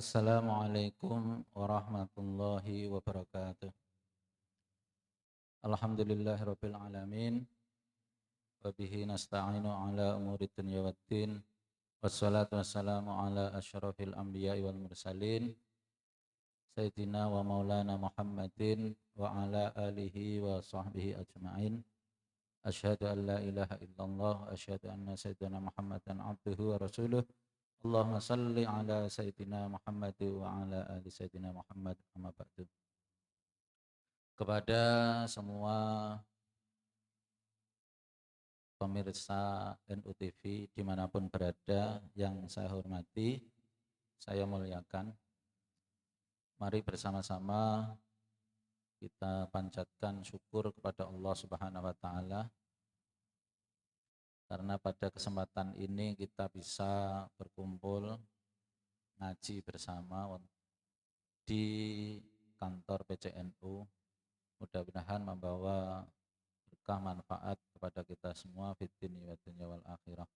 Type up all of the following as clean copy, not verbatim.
Assalamualaikum warahmatullahi wabarakatuh. Alhamdulillahirabbil alamin wa bihi nasta'inu ala umuri dunya waddin. Wassalatu wassalamu ala asyrafil anbiya'i wal mursalin sayyidina wa maulana Muhammadin wa ala alihi wa sahbihi ajma'in. Asyhadu an la ilaha illallah wa asyhadu anna sayyidina Muhammadan abduhu wa rasuluh. Allahumma salli ala sayyidina Muhammad wa ala ali sayyidina Muhammad amma ba'du. Kepada semua pemirsa NU TV dimanapun berada yang saya hormati, saya muliakan. Mari bersama-sama kita panjatkan syukur kepada Allah Subhanahu wa Ta'ala, karena pada kesempatan ini kita bisa berkumpul ngaji bersama di kantor PCNU. Mudah-mudahan membawa berkah manfaat kepada kita semua fid dunya wal akhirah.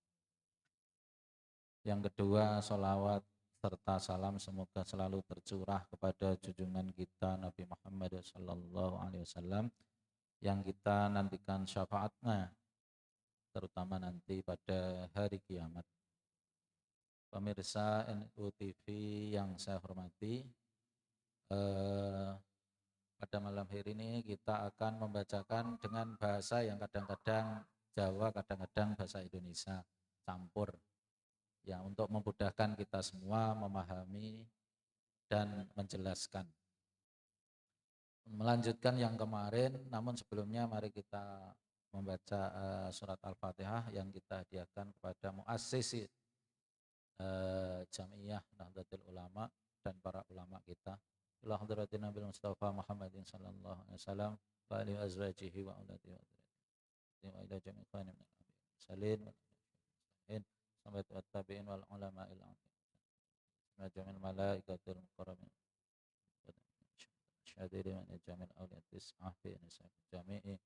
Yang kedua, sholawat serta salam semoga selalu tercurah kepada junjungan kita Nabi Muhammad SAW yang kita nantikan syafaatnya terutama nanti pada hari kiamat. Pemirsa NU TV yang saya hormati, pada malam hari ini kita akan membacakan dengan bahasa yang kadang-kadang Jawa, kadang-kadang bahasa Indonesia campur, ya, untuk memudahkan kita semua memahami dan menjelaskan. Melanjutkan yang kemarin, namun sebelumnya mari kita membaca surat Al-Fatihah yang kita hadiahkan kepada muassis Jamiyah Nahdlatul Ulama dan para ulama kita. Ila hadratin Nabi Mustafa Muhammadin sallallahu alaihi wasallam wa alihi azwajihi wa auladihi wa ila jami'i ikhwani min al-salin wal sampai tabi'in wal ulama il wa jami'il malaikatil mukarramin syahidin wa jami'il awliyatis ahfi jami'i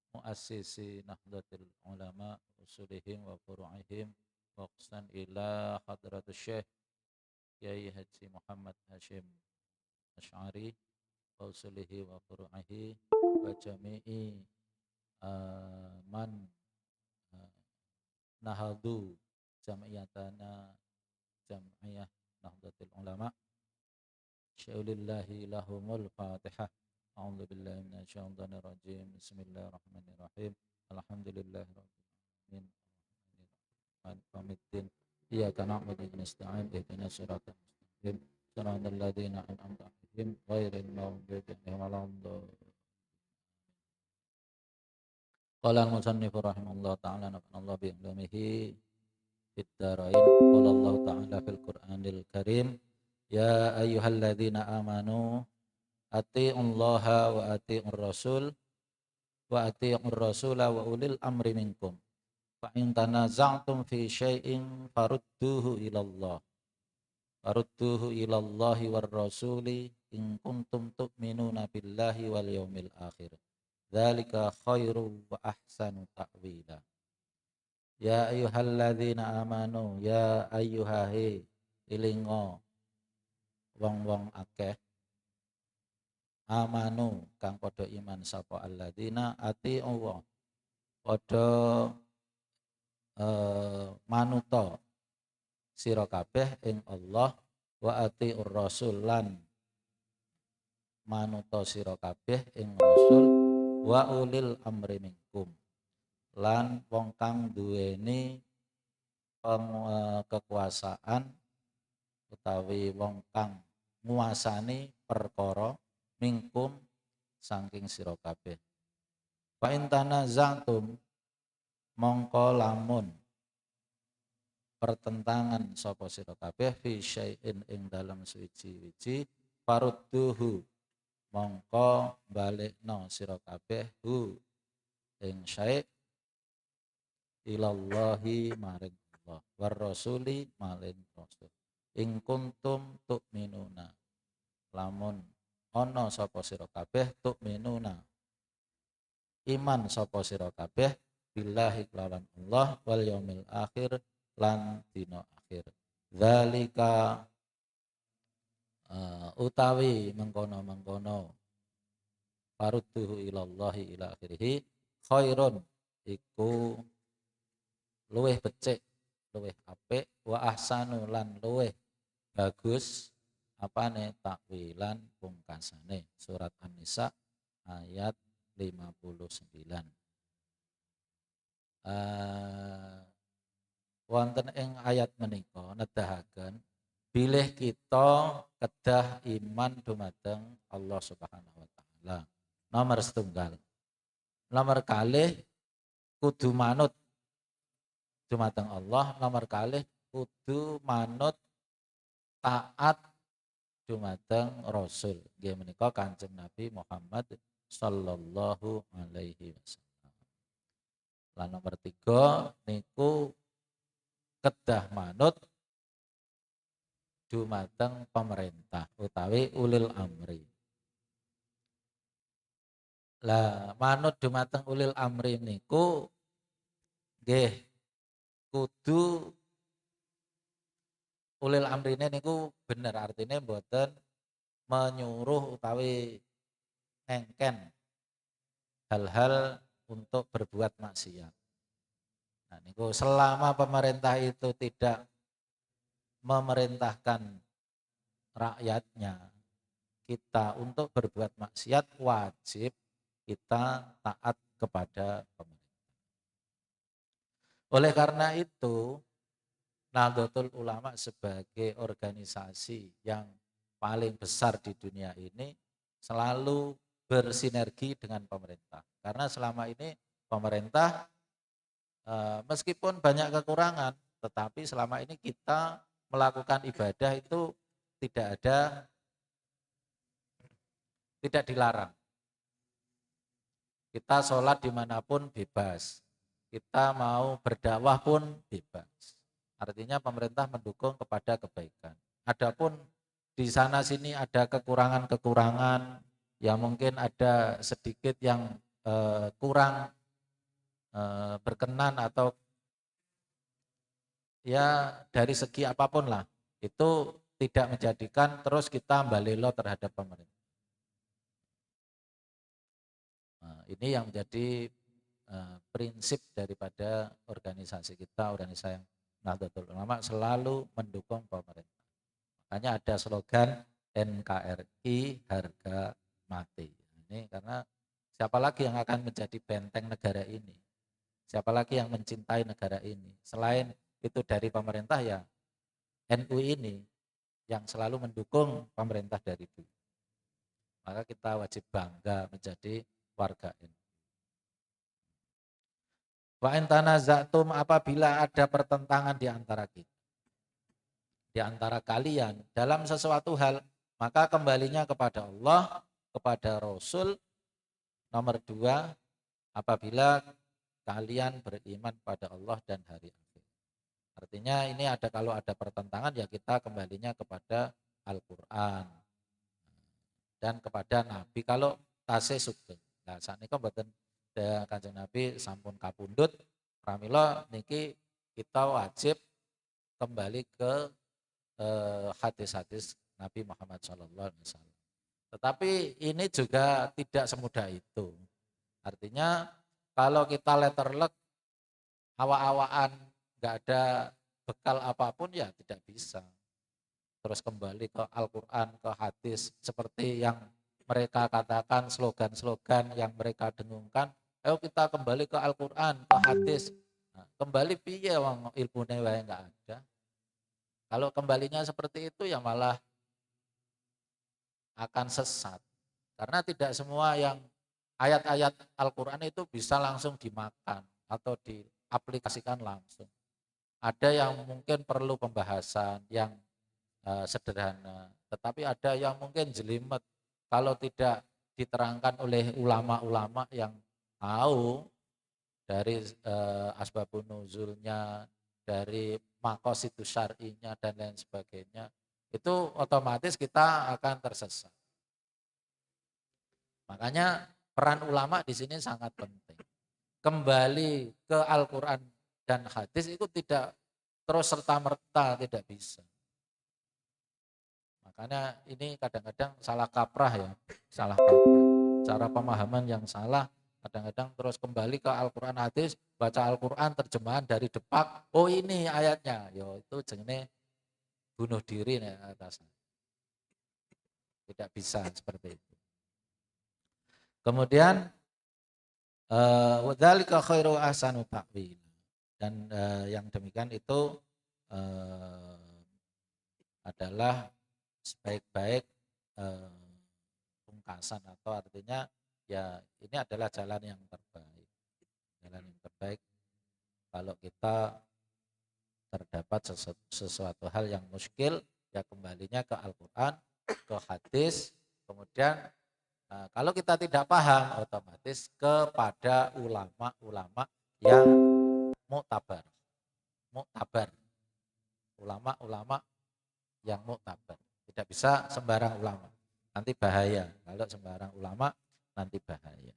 muassisi Nahdlatul Ulama usulihim wa furu'ihim wa qsan ila hadratus syekh Kiai Haji Muhammad Hashim Asy'ari wa usulihi wa furu'ihi wa jami'i man nahadu jam'iyatana jam'iyah Nahdlatul Ulama. Syaulillahi lahumul Fatihah. A'udzu billahi minasyaitonir rajim. Bismillahirrahmanirrahim. Alhamdulillahirabbil alamin. Pamitin. Iyyaka na'budu wa nasta'in ihdinas siratal mustaqim. Shiratal ladzina an'amta 'alaihim ghairil maghdubi 'alaihim waladdallin. Qala al-musannifu rahimahullah ta'ala nafa'allahu bi 'ilmihi fid dharain. Qala Allah ta'ala fil Qur'anil Karim, ya ayyuhalladzina amanu atii'ullaha wa atii'ur rasul wa atii'ur rasula wa ulil amri minkum. Fa in tanaza'tum fi syai'in farudduhu ilallah war rasuli in kuntum tu'minuna billahi wal yaumil akhir. Dzalika khairu wa ahsanu ta'wila. Ya ayyuhalladzina amanu, ya ayyuhahi ilingo wong-wong akeh amanu kang padha iman sapa alladzina ati Allah padha manuta sira kabeh ing Allah wa atiur rasul lan manuta sira kabeh ing rasul wa ulil amri minkum lan wong kang duweni kekuasaan utawi wong kang nguasani perkara minkum saking sira kabeh. Fa in tanaza'tum mongko lamun pertentangan sapa sira kabeh fi syai'in ing dalam suci-wici farudduhu mongko balekno sira kabeh hu ing syai' ilallahi maring Allah war rasuli maring rasul ing kuntum tu'minuna lamun ana sapa sira kabeh tu'minuna iman sapa sira kabeh billahi kelawan Allah wal yaumil akhir lan dina akhir. Dzalika utawi mengkono-mengkono farudduhu ilallahi ila akhirih khairun iku luweh becik, luweh apik, wa ahsanu lan luweh bagus apane takwilan pungkasane. Surat An-Nisa ayat 59. Wonten ing ayat menika nedahaken bilih kita kedah iman dumateng Allah Subhanahu wa taala. Nomor setunggal. Nomor kalih kudu manut dumateng Allah, nomor kalih kudu manut taat dumateng Rasul. Nggih menika Kanjeng Nabi Muhammad sallallahu alaihi wasallam. Lan nomor 3 niku kedah manut dumateng pemerintah utawi ulil amri. Lah manut dumateng ulil amri niku nggih kudu ulil amrine niku bener artinya mboten menyuruh utawi ngengken hal-hal untuk berbuat maksiat. Nah niku selama pemerintah itu tidak memerintahkan rakyatnya kita untuk berbuat maksiat, wajib kita taat kepada pemerintah. Oleh karena itu Nahdlatul Ulama sebagai organisasi yang paling besar di dunia ini selalu bersinergi dengan pemerintah. Karena selama ini pemerintah meskipun banyak kekurangan, tetapi selama ini kita melakukan ibadah itu tidak dilarang. Kita sholat dimanapun bebas. Kita mau berdakwah pun bebas. Artinya pemerintah mendukung kepada kebaikan. Adapun di sana sini ada kekurangan-kekurangan, ya mungkin ada sedikit yang kurang berkenan atau ya dari segi apapun lah, itu tidak menjadikan terus kita balelo terhadap pemerintah. Nah, ini yang menjadi prinsip daripada organisasi kita, organisasi yang Nahdlatul Ulama selalu mendukung pemerintah. Makanya ada slogan NKRI harga mati. Ini karena siapa lagi yang akan menjadi benteng negara ini? Siapa lagi yang mencintai negara ini? Selain itu dari pemerintah ya NU ini yang selalu mendukung pemerintah dari dulu. Maka kita wajib bangga menjadi warga NU. Wa in tanaza'tum apabila ada pertentangan di antara kita, di antara kalian dalam sesuatu hal, maka kembalinya kepada Allah, kepada Rasul. Nomor 2, apabila kalian beriman pada Allah dan hari akhir. Artinya ini kalau ada pertentangan ya kita kembalinya kepada Al-Qur'an dan kepada Nabi kalau tasih sugeng. Nah saknika mboten Kanjeng Nabi sampun kapundhut, pramila niki kita wajib kembali ke hadis-hadis Nabi Muhammad SAW. Tetapi ini juga tidak semudah itu. Artinya kalau kita letterlek awa-awaan nggak ada bekal apapun ya tidak bisa. Terus kembali ke Al-Quran, ke hadis seperti yang mereka katakan, slogan-slogan yang mereka dengungkan. Ayo kita kembali ke Al-Quran, ke hadis. Nah, kembali piye wong ilmune wae nggak ada. Kalau kembalinya seperti itu ya malah akan sesat. Karena tidak semua yang ayat-ayat Al-Quran itu bisa langsung dimakan atau diaplikasikan langsung. Ada yang mungkin perlu pembahasan yang sederhana, tetapi ada yang mungkin jelimet kalau tidak diterangkan oleh ulama-ulama yang tahu dari asbabun nuzulnya, dari maqasidus syar'inya dan lain sebagainya, itu otomatis kita akan tersesat. Makanya peran ulama di sini sangat penting. Kembali ke Al-Quran dan hadis itu tidak terus serta-merta, tidak bisa. Makanya ini kadang-kadang salah kaprah ya, salah kaprah. Cara pemahaman yang salah, kadang-kadang terus kembali ke Al-Quran hadis, baca Al-Quran terjemahan dari depak, oh ini ayatnya, yo itu jenenge bunuh diri nih atasnya. Tidak bisa seperti itu. Kemudian wadzalika khairu ahsanu ta'wil. Dan yang demikian itu adalah sebaik-baik pungkasan atau artinya ya ini adalah jalan yang terbaik. Jalan yang terbaik kalau kita terdapat sesuatu hal yang muskil ya kembalinya ke Al-Quran, ke hadis, kemudian kalau kita tidak paham otomatis kepada ulama-ulama yang muktabar. Muktabar. Ulama-ulama yang muktabar. Tidak bisa sembarang ulama. Nanti bahaya. Kalau sembarang ulama nanti bahaya.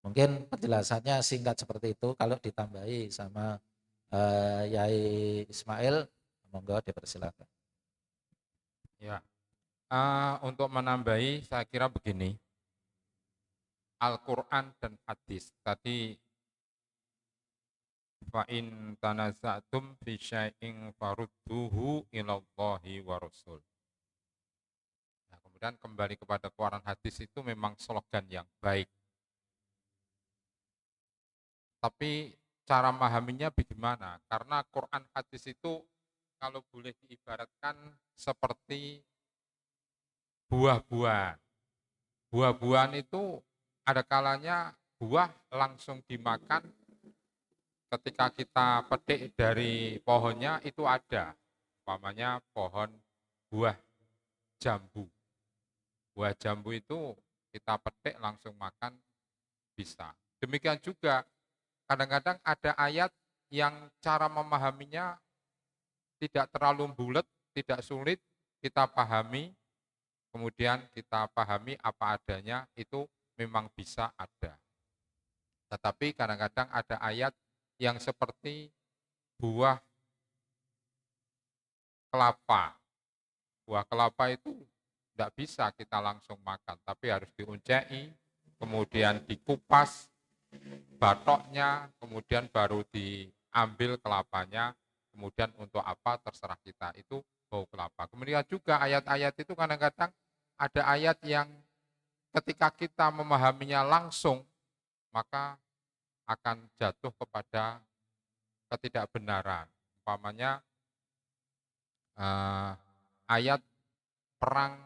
Mungkin penjelasannya singkat seperti itu. Kalau ditambahi sama Yai Ismail, monggo dipersilakan. Ya, untuk menambahi saya kira begini, Al-Quran dan hadis tadi fa'in tanaza'tum fi syai'in farudduhu ilallahi wa rasul. Nah, kemudian kembali kepada Quran hadis itu memang slogan yang baik. Tapi cara memahaminya bagaimana? Karena Quran hadis itu kalau boleh diibaratkan seperti buah-buahan. Buah-buahan itu ada kalanya buah langsung dimakan ketika kita petik dari pohonnya itu ada. Umpamanya pohon buah jambu. Buah jambu itu kita petik langsung makan bisa. Demikian juga kadang-kadang ada ayat yang cara memahaminya tidak terlalu bulat, tidak sulit, kita pahami, kemudian kita pahami apa adanya, itu memang bisa ada. Tetapi kadang-kadang ada ayat yang seperti buah kelapa. Buah kelapa itu tidak bisa kita langsung makan, tapi harus diuncai, kemudian dikupas batoknya, kemudian baru diambil kelapanya, kemudian untuk apa terserah kita, itu bau kelapa. Kemudian juga ayat-ayat itu kadang-kadang ada ayat yang ketika kita memahaminya langsung, maka akan jatuh kepada ketidakbenaran. Umpamanya ayat perang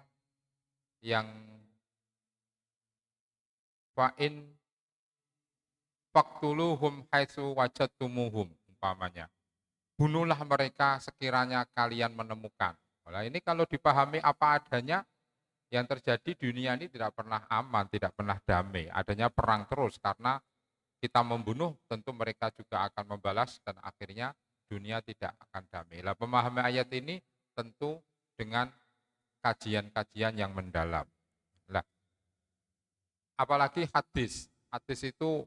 yang fa'in faqtuluhum haitsu wajadtumuhum umpamanya. Bunuhlah mereka sekiranya kalian menemukan. Nah, ini kalau dipahami apa adanya, yang terjadi di dunia ini tidak pernah aman, tidak pernah damai. Adanya perang terus karena kita membunuh, tentu mereka juga akan membalas dan akhirnya dunia tidak akan damai. Nah, pemahaman ayat ini tentu dengan kajian-kajian yang mendalam. Nah, apalagi hadis. Hadis itu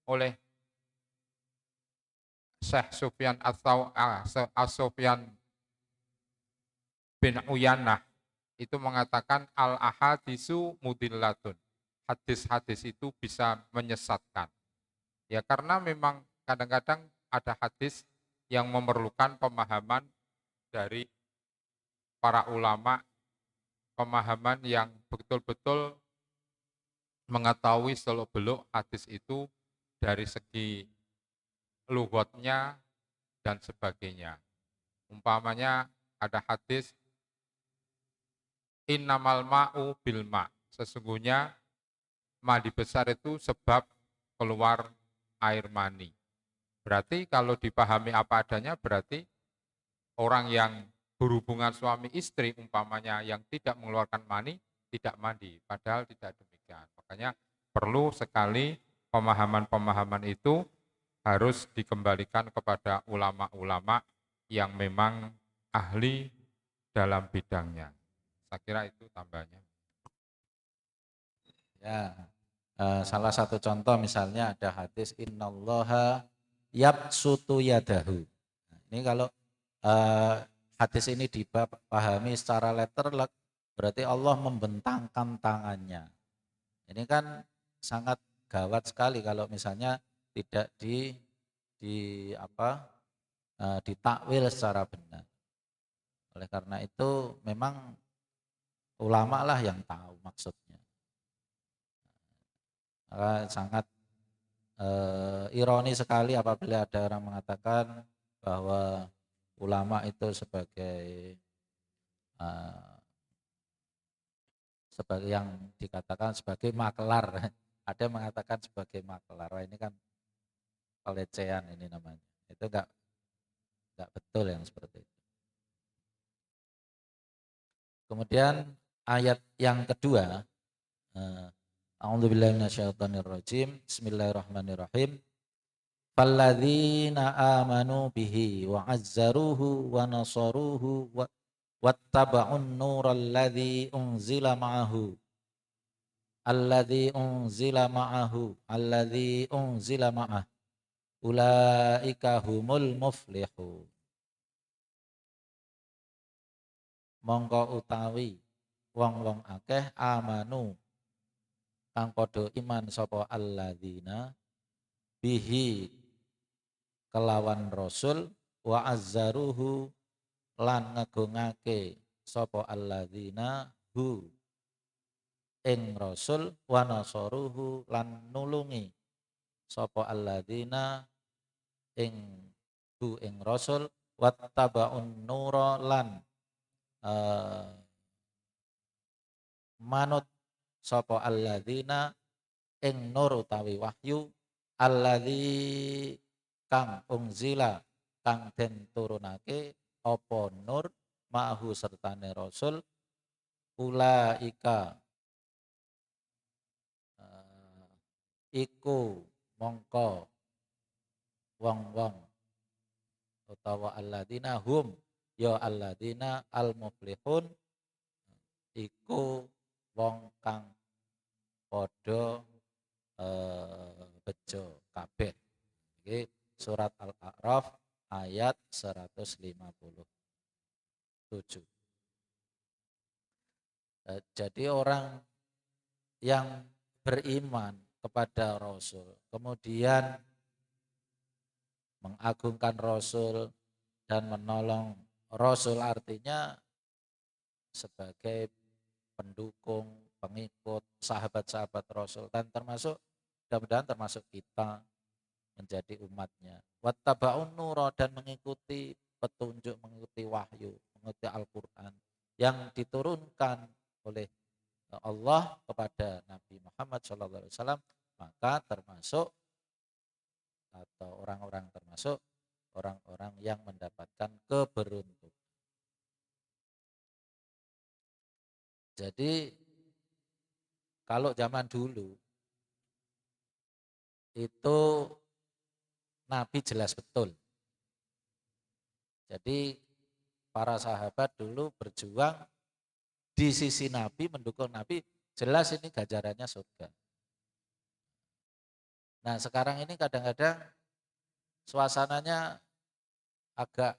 oleh Syekh Sufyan atau Sufyan bin Uyanah itu mengatakan al-ahadisu mudillatun. Hadis-hadis itu bisa menyesatkan. Ya karena memang kadang-kadang ada hadis yang memerlukan pemahaman dari para ulama, pemahaman yang betul-betul mengetahui seluk-beluk hadis itu dari segi lughatnya dan sebagainya. Umpamanya ada hadis innamal ma'u bil ma'. Sesungguhnya mandi besar itu sebab keluar air mani. Berarti kalau dipahami apa adanya berarti orang yang berhubungan suami istri umpamanya yang tidak mengeluarkan mani tidak mandi. Padahal tidak demikian. Makanya perlu sekali pemahaman-pemahaman itu harus dikembalikan kepada ulama-ulama yang memang ahli dalam bidangnya. Saya kira itu tambahnya. Ya, salah satu contoh misalnya ada hadis innallaha yabsutu yadahu. Nah, ini kalau hadis ini dipahami secara letterlek, berarti Allah membentangkan tangannya. Ini kan sangat gawat sekali kalau misalnya tidak di apa ditakwil secara benar. Oleh karena itu memang ulama lah yang tahu maksudnya. Maka sangat ironi sekali apabila ada orang mengatakan bahwa ulama itu eh, sebagai yang dikatakan sebagai maklar. Ada yang mengatakan sebagai maklar. Wah, ini kan pelecehan ini namanya. Itu enggak betul yang seperti itu. Kemudian ayat yang kedua, A'udzubillahi minasyaitonirrajim. Bismillahirrahmanirrahim. Falladzina amanu bihi wa azzaruhu wa nasaruhu wattaba'un nural alladzi unzila ma'ah ulaika humul muflihun. Mongko utawi wong-wong akeh amanu kang padha iman sapa alladzina bihi kelawan rasul wa azzaruhu lan ngagungake sapa alladzina hu ing rasul wa nasaruhu lan nulungi sapa alladzina ing hu ing rasul wattaba'un nura lan manut sapa alladzina ing nur utawi wahyu alladzi kang unzila kang den turunake apa nur ma'hu sertane rasul ulaika iku mongko wong-wong utawa alladzina hum ya alladzina al muflihun iku wong kang padha bejo kabeh. Iki surat Al-A'raf ayat 157. Jadi orang yang beriman kepada Rasul, kemudian mengagungkan Rasul dan menolong Rasul, artinya sebagai pendukung, pengikut, sahabat-sahabat Rasul, dan termasuk mudah-mudahan termasuk kita menjadi umatnya. Wattaba'un nura, dan mengikuti petunjuk, mengikuti wahyu, mengikuti Al-Quran yang diturunkan oleh Allah kepada Nabi Muhammad SAW, maka termasuk atau termasuk orang-orang yang mendapatkan keberuntungan. Jadi kalau zaman dulu itu Nabi jelas betul. Jadi para sahabat dulu berjuang di sisi Nabi, mendukung Nabi, jelas ini ganjarannya surga. Nah sekarang ini kadang-kadang suasananya agak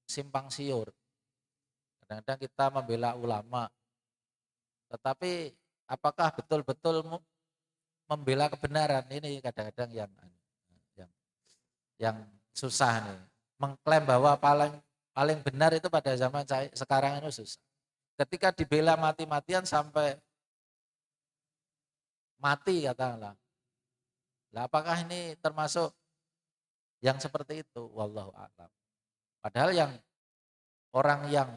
simpang siur. Kadang-kadang kita membela ulama, tetapi apakah betul-betul membela kebenaran? Ini kadang-kadang yang susah nih. Mengklaim bahwa paling benar itu pada zaman sekarang ini susah. Ketika dibela mati-matian sampai mati katakanlah. Lah apakah ini termasuk yang seperti itu? Wallahu a'lam. Padahal orang yang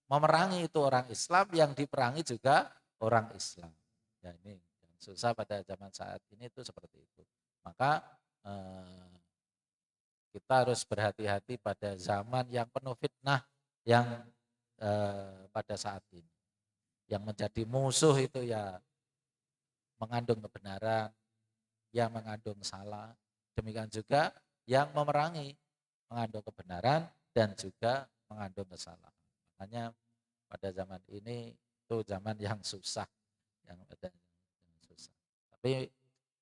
memerangi itu orang Islam, yang diperangi juga orang Islam. Ya ini yang susah pada zaman saat ini itu seperti itu. Maka kita harus berhati-hati pada zaman yang penuh fitnah yang pada saat ini. Yang menjadi musuh itu ya mengandung kebenaran, yang mengandung salah. Demikian juga yang memerangi mengandung kebenaran dan juga mengandung kesalahan. Makanya pada zaman ini itu zaman yang susah, yang susah. Tapi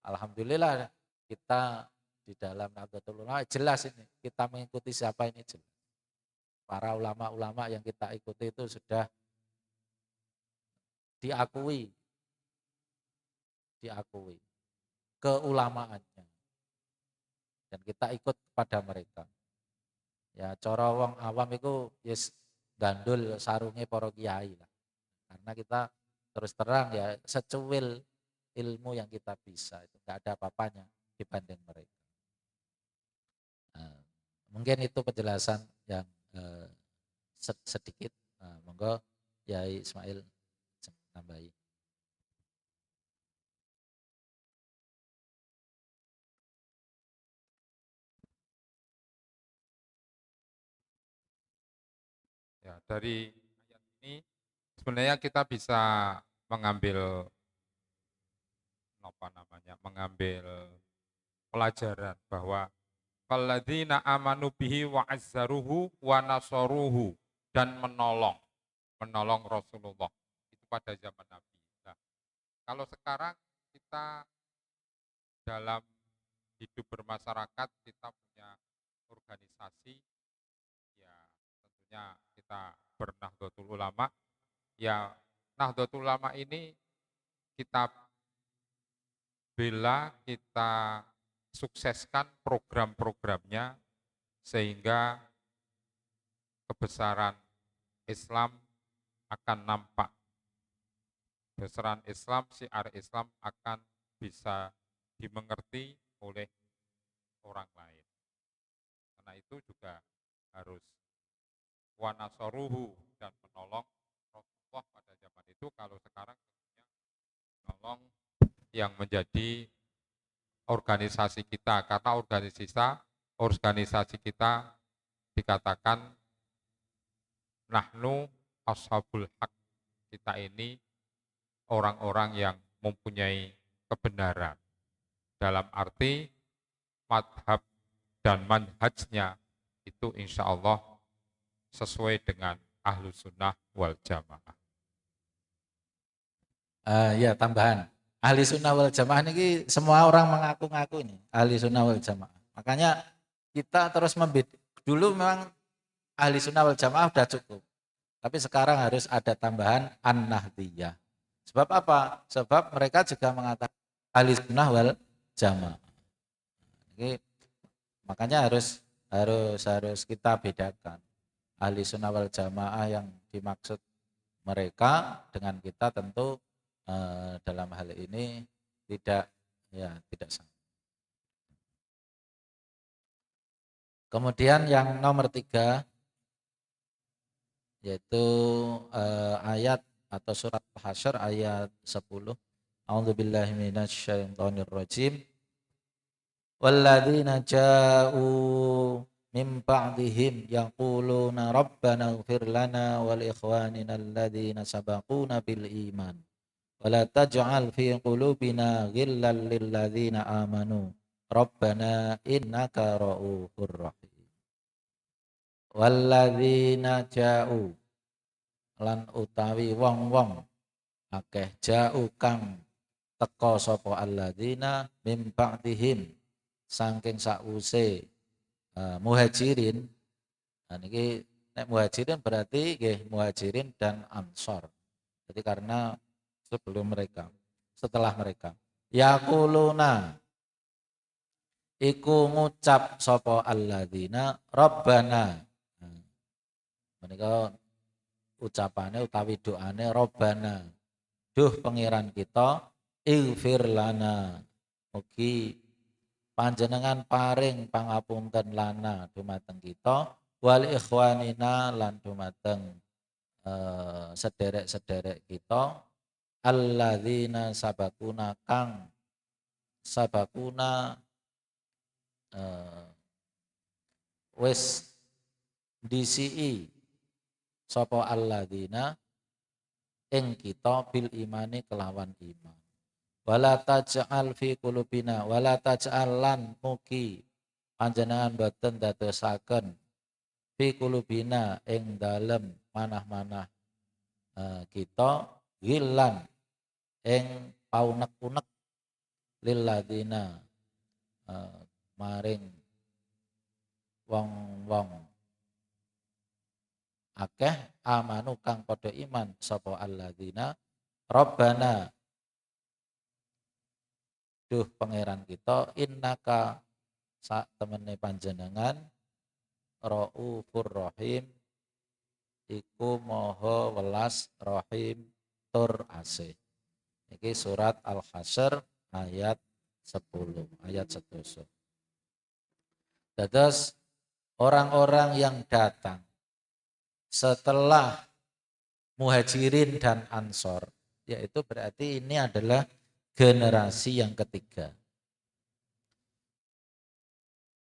alhamdulillah kita di dalam Nahdlatul Ulama jelas ini kita mengikuti siapa ini jelas. Para ulama-ulama yang kita ikuti itu sudah diakui keulamaannya dan kita ikut kepada mereka. Ya cara wong awam itu yes gandul sarunge para kiai lah. Karena kita terus terang ya secuil ilmu yang kita bisa itu enggak ada apa-apanya dibanding mereka. Nah, mungkin itu penjelasan yang sedikit. Nah, monggo Yai Ismail tambahi. Ya, dari ayat ini sebenarnya kita bisa mengambil mengambil pelajaran bahwa alladzina amanu bihi wa azzaruhu wa nasaruhu dan menolong Rasulullah itu pada zaman Nabi. Nah, kalau sekarang kita dalam hidup bermasyarakat kita punya organisasi, ya tentunya kita bernahdlatul ulama. Ya Nahdlatul Ulama ini kita bela, kita sukseskan program-programnya sehingga kebesaran Islam akan nampak. Kebesaran Islam, syiar Islam akan bisa dimengerti oleh orang lain. Karena itu juga harus wanasoruhu dan menolong Rasulullah pada zaman itu. Kalau sekarang tentunya menolong yang menjadi organisasi kita, karena organisasi kita dikatakan nahnu ashabul haq, kita ini orang-orang yang mempunyai kebenaran dalam arti madhab dan manhajnya itu insya Allah sesuai dengan ahlu sunnah wal jamaah. Ya tambahan. Ahli sunnah wal jamaah ini semua orang mengaku-ngaku ini ahli sunnah wal jamaah. Makanya kita terus dulu memang ahli sunnah wal jamaah sudah cukup. Tapi sekarang harus ada tambahan an-nahdiyah. Sebab apa? Sebab mereka juga mengatakan ahli sunnah wal jamaah. Jadi, makanya harus kita bedakan. Ahli sunnah wal jamaah yang dimaksud mereka dengan kita tentu dalam hal ini tidak sama. Kemudian yang nomor 3 yaitu ayat atau surat Hasyr ayat 10. A'udzubillahi minasyaitonirrajim. Walladzina ja'u min ba'dihim yaquluna rabbana ighfir lana wal ikhwanina alladzina sabaquna bil iman. Wala taj'al fi qulubina ghillan lil ladzina amanu rabbana innaka ra'ufur rahim. Walladzina ja'u lan utawi wong-wong akeh ja'u kang teka sapa alladzina mim ba'dihim saking sause muhajirin. Nah niki nek muhajirin berarti nggih muhajirin dan ansor. Jadi karena sebelum mereka, setelah mereka. Yaquluna iku ngucap sapa alladzina rabbana. Nah, menika ucapane utawi doane rabbana. Duh pangeran kita ighfir lana. Mugi panjenengan paring pangapunten lana dumateng kita wal ikhwanina lan dumateng sederek-sederek kita alladzina sabakuna kang sabakuna wis disii sapa alladzina ing kita bil imani kelawan iman. Wala taj'al fi qulubina wala taj'al lan mugi panjenengan boten dadosaken fi qulubina ing dalem manah-manah kita ghillan ing paunek-unek lil ladzina maring wong-wong akeh amanu kang padha iman sapa alladzina Rabbana duh pangeran kita innaka sak temene panjenengan Raufur Rahim iku maha welas rahim tur asih. Iki surat Al-Hasyr ayat 10 ayat 1. Dados orang-orang yang datang setelah Muhajirin dan Ansor, yaitu berarti ini adalah generasi yang ketiga.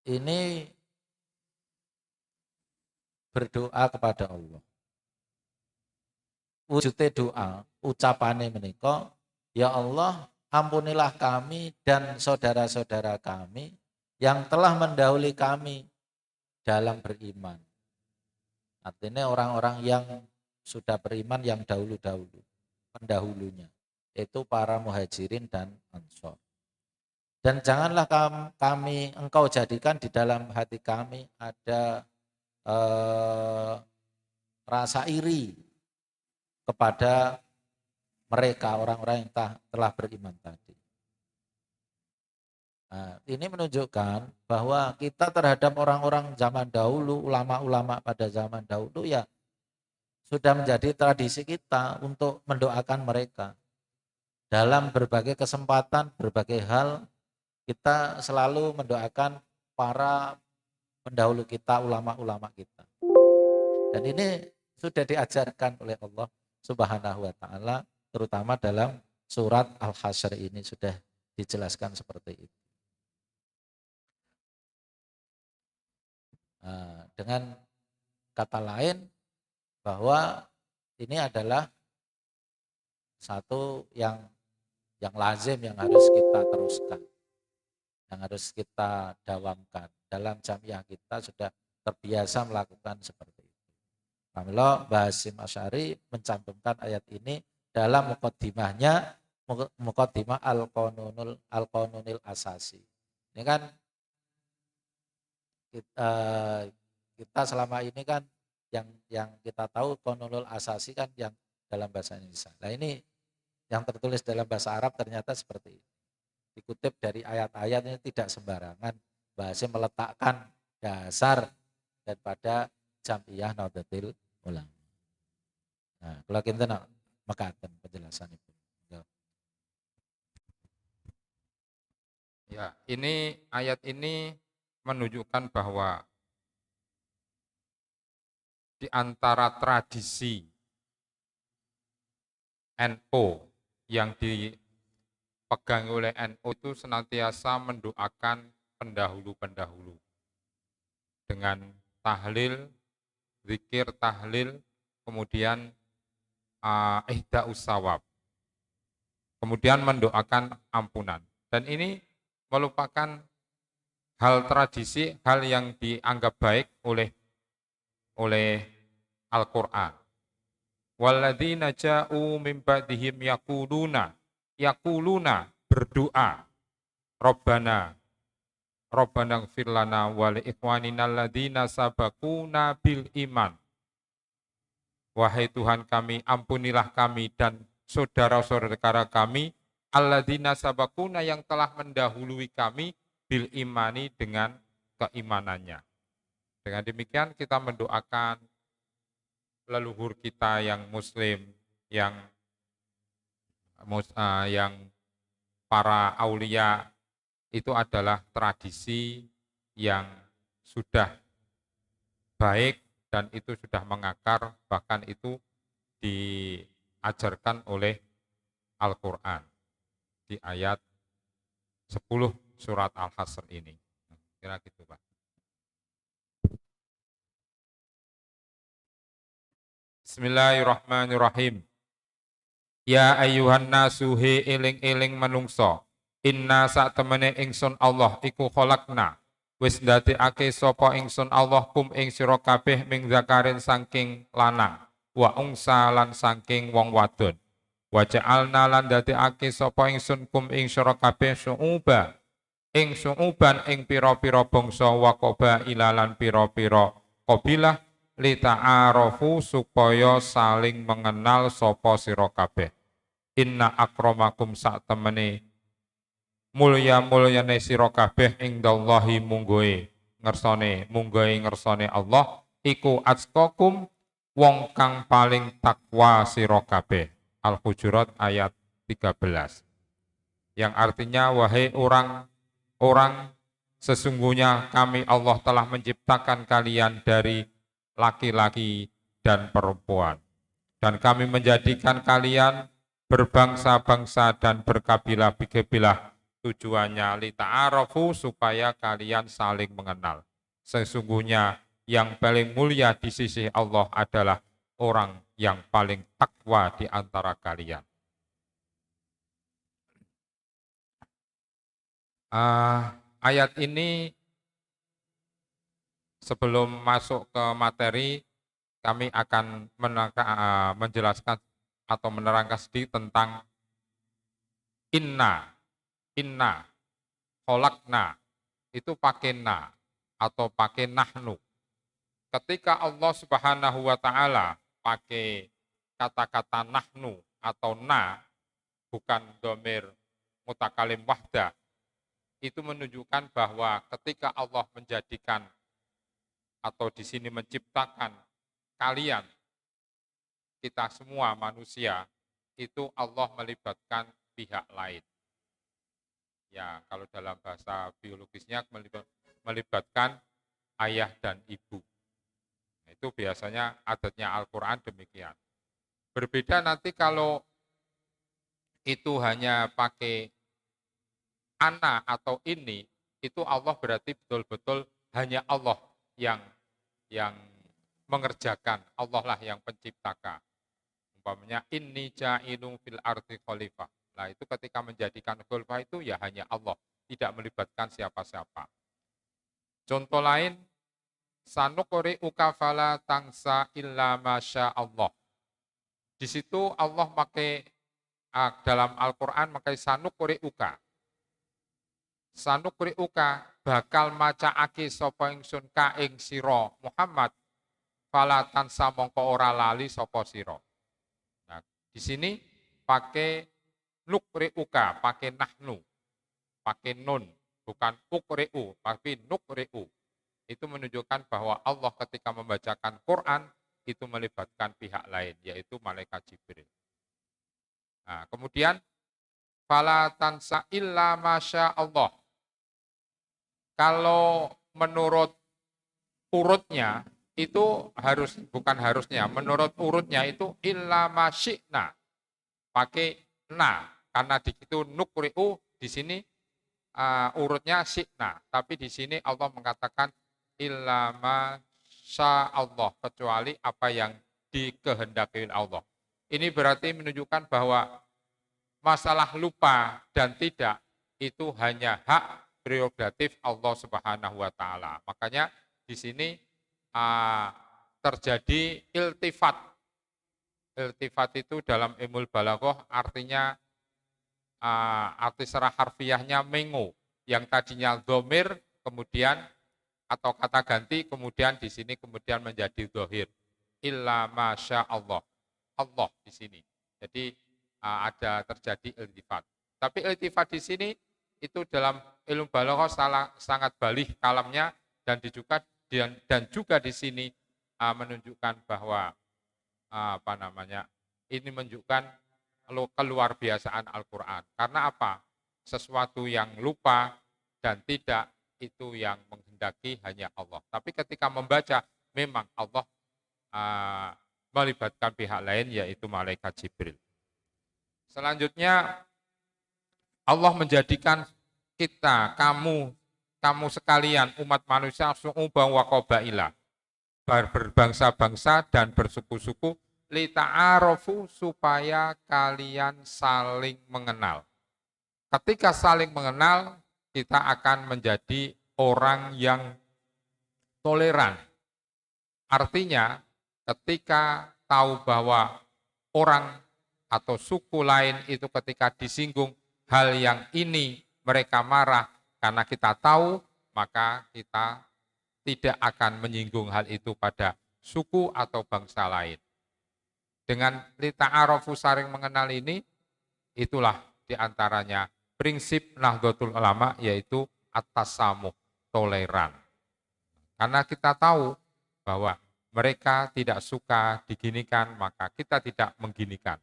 Ini berdoa kepada Allah. Wujudnya doa, ucapannya menika, ya Allah, ampunilah kami dan saudara-saudara kami yang telah mendahului kami dalam beriman. Artinya orang-orang yang sudah beriman yang dahulu-dahulu, pendahulunya, yaitu para muhajirin dan ansor. Dan janganlah kami engkau jadikan di dalam hati kami ada rasa iri kepada mereka orang-orang yang telah beriman tadi. Nah, ini menunjukkan bahwa kita terhadap orang-orang zaman dahulu, ulama-ulama pada zaman dahulu ya sudah menjadi tradisi kita untuk mendoakan mereka. Dalam berbagai kesempatan, berbagai hal, kita selalu mendoakan para pendahulu kita, ulama-ulama kita. Dan ini sudah diajarkan oleh Allah Subhanahu wa taala, terutama dalam surat Al-Hasyr ini sudah dijelaskan seperti itu. Nah, dengan kata lain bahwa ini adalah satu yang lazim yang harus kita teruskan, yang harus kita dawamkan. Dalam jamiah kita sudah terbiasa melakukan seperti itu. Pamela Basim Asy'ari mencantumkan ayat ini dalam muqaddimahnya, muqaddimah Al-Qanunil Asasi. Ini kan kita selama ini kan yang kita tahu Qanunul Asasi kan yang dalam bahasa Indonesia. Nah ini yang tertulis dalam bahasa Arab ternyata seperti ini. Dikutip dari ayat-ayatnya tidak sembarangan. Basim meletakkan dasar daripada Jam'iyah Nahdlatul Ulama. Nah, kalau kita nak mekaten penjelasan itu. Ya, ini ayat ini menunjukkan bahwa di antara tradisi NU yang dipegang oleh NU itu senantiasa mendoakan pendahulu-pendahulu dengan tahlil, zikir tahlil, kemudian ihda'us shawab, kemudian mendoakan ampunan. Dan ini merupakan hal tradisi, hal yang dianggap baik oleh Al-Quran. Walladzina ja'u min ba'dihim yaquluna berdoa, Rabbana ighfir lana wa li ikhwanina alladzina sabaquna bil iman. Wahai Tuhan kami, ampunilah kami dan saudara-saudara kami alladzina sabaquna yang telah mendahului kami bil imani dengan keimanannya. Dengan demikian kita mendoakan leluhur kita yang muslim, yang para aulia, itu adalah tradisi yang sudah baik dan itu sudah mengakar, bahkan itu diajarkan oleh Al-Quran di ayat 10 surat Al-Hasyr ini. Kira gitu, Pak. Bismillahirrahmanirrahim. Ya ayyuhan nasu he eling-eling manungsa. Inna sak temene ingsun Allah iku kholakna. Wis ndadekake sapa ingsun Allah kum ing sira kabeh ming zakarin saking lanang. Wa ungsa lan saking wong wadon. Wa ja'alna lan ndadekake sapa ingsun kum ing sira kabeh syu'uba ing suuban ing pira-pira bangsa wa qabaila lan pira-pira qabilah lita'arofu supaya saling mengenal sapa sira kabeh. Inna akramakum sak temene mulya-mulyane sira kabeh ing dallahi munggoe ngersane Allah iku atqakum wong kang paling takwa sira kabeh. Al-Hujurat ayat 13. Yang artinya wahai orang sesungguhnya kami Allah telah menciptakan kalian dari laki-laki dan perempuan. Dan kami menjadikan kalian berbangsa-bangsa dan berkabilah-kabilah. Tujuannya lita'arafu supaya kalian saling mengenal. Sesungguhnya yang paling mulia di sisi Allah adalah orang yang paling takwa di antara kalian. Ayat ini sebelum masuk ke materi, kami akan menjelaskan atau menerangkan sedikit tentang inna, kholakna, itu pakai na atau pakai nahnu. Ketika Allah Subhanahu wa Ta'ala pakai kata-kata nahnu atau na, bukan domir mutakalim wahdah, itu menunjukkan bahwa ketika Allah menjadikan atau di sini menciptakan kalian, kita semua manusia, itu Allah melibatkan pihak lain. Ya, kalau dalam bahasa biologisnya melibatkan ayah dan ibu. Nah, itu biasanya adatnya Al-Quran demikian. Berbeda nanti kalau itu hanya pakai ana atau ini, itu Allah berarti betul-betul hanya Allah yang mengerjakan, Allah lah yang penciptakan. Umpamanya inni ja'ilun fil ardi khalifah. Nah, itu ketika menjadikan khalifah itu ya hanya Allah, tidak melibatkan siapa-siapa. Contoh lain, sanuqri'uka fala tangsa illa masya Allah. Di situ Allah pakai dalam Al-Quran pakai sanuqri'uka. Sanuqri'uka bakal macaake sapa ingsun ka ing sira Muhammad fala tansa mongko ora lali sapa sira. Nah, di sini pakai nukri'uka, pakai nahnu, pakai nun, bukan ukri'u, tapi nukri'u. Itu menunjukkan bahwa Allah ketika membacakan Quran itu melibatkan pihak lain, yaitu malaikat Jibril. Nah, kemudian fala tansa illa masya Allah. Kalau menurut urutnya itu bukan harusnya, menurut urutnya itu illa masyikna, pakai na, karena di situ nukri'u, di sini urutnya syikna, tapi di sini Allah mengatakan illa masya Allah, kecuali apa yang dikehendaki Allah. Ini berarti menunjukkan bahwa masalah lupa dan tidak itu hanya hak prerogatif Allah Subhanahu wa Ta'ala. Makanya di sini terjadi iltifat. Iltifat itu dalam ilmu balaghah artinya arti secara harfiahnya mengu, yang tadinya dhamir kemudian atau kata ganti kemudian di sini kemudian menjadi dhahir. Illa masya Allah. Allah di sini. Jadi ada terjadi iltifat. Tapi iltifat di sini itu dalam ilmu balaghah sangat balih kalamnya dan juga di sini menunjukkan bahwa ini menunjukkan keluar biasaan Al-Quran. Karena apa? Sesuatu yang lupa dan tidak itu yang menghendaki hanya Allah. Tapi ketika membaca memang Allah melibatkan pihak lain yaitu malaikat Jibril. Selanjutnya Allah menjadikan kita, kamu sekalian umat manusia su'uban wa qabaila, berbangsa-bangsa dan bersuku-suku, lita'arofu supaya kalian saling mengenal. Ketika saling mengenal, kita akan menjadi orang yang toleran. Artinya, ketika tahu bahwa orang atau suku lain itu ketika disinggung hal yang ini mereka marah, karena kita tahu, maka kita tidak akan menyinggung hal itu pada suku atau bangsa lain. Dengan lita'arofu saling mengenal ini, itulah diantaranya prinsip Nahdlatul Ulama, yaitu at-tasamuh, toleran. Karena kita tahu bahwa mereka tidak suka diginikan, maka kita tidak mengginikan.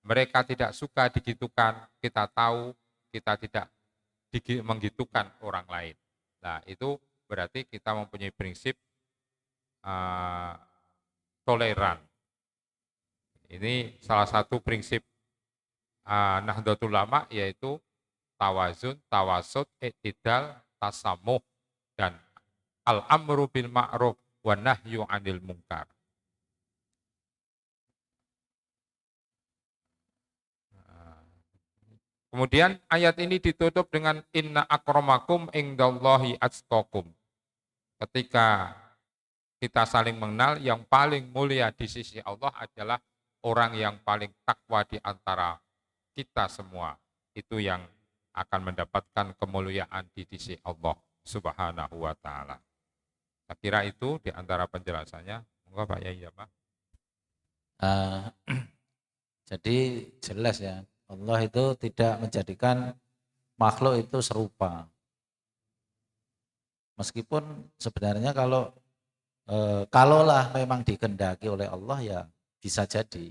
Mereka tidak suka digitukan, kita tahu kita tidak menggitukan orang lain. Nah, itu berarti kita mempunyai prinsip toleran. Ini salah satu prinsip Nahdlatul Ulama, yaitu tawazun, tawasud, i'tidal, tasamuh, dan al-amru bil ma'ruf wa nahyu 'anil munkar. Kemudian ayat ini ditutup dengan inna akramakum indallahi atqakum. Ketika kita saling mengenal, yang paling mulia di sisi Allah adalah orang yang paling takwa di antara kita semua. Itu yang akan mendapatkan kemuliaan di sisi Allah Subhanahu wa taala. Saya kira itu di antara penjelasannya. Monggo Pak Yai, Pak. Jadi jelas ya, Allah itu tidak menjadikan makhluk itu serupa. Meskipun sebenarnya kalaulah memang dikehendaki oleh Allah ya bisa jadi.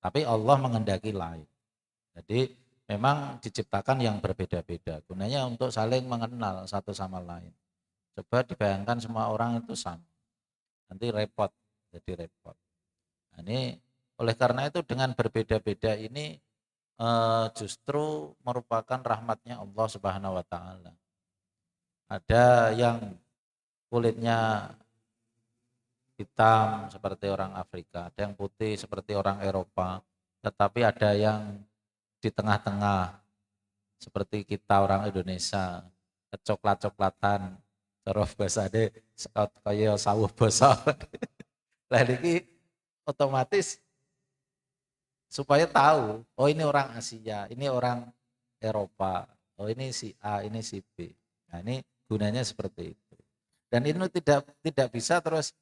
Tapi Allah menghendaki lain. Jadi memang diciptakan yang berbeda-beda. Gunanya untuk saling mengenal satu sama lain. Coba dibayangkan semua orang itu sama. Nanti repot, jadi repot. Nah, ini oleh karena itu dengan berbeda-beda ini justru merupakan rahmatnya Allah Subhanahu wa taala. Ada yang kulitnya hitam seperti orang Afrika, ada yang putih seperti orang Eropa, tetapi ada yang di tengah-tengah seperti kita orang Indonesia, kecoklat-coklatan, terus basane kaya sawuh basa. Lah niki otomatis supaya tahu, oh ini orang Asia, ini orang Eropa, oh ini si A, ini si B. Nah, ini gunanya seperti itu. Dan ini tidak bisa terus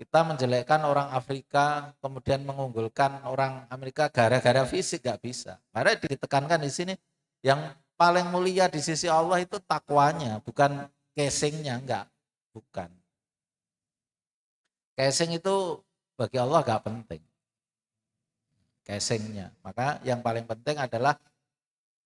kita menjelekkan orang Afrika, kemudian mengunggulkan orang Amerika gara-gara fisik, nggak bisa. Karena ditekankan di sini yang paling mulia di sisi Allah itu takwanya, bukan casingnya, enggak, bukan. Casing itu bagi Allah nggak penting, casingnya. Maka yang paling penting adalah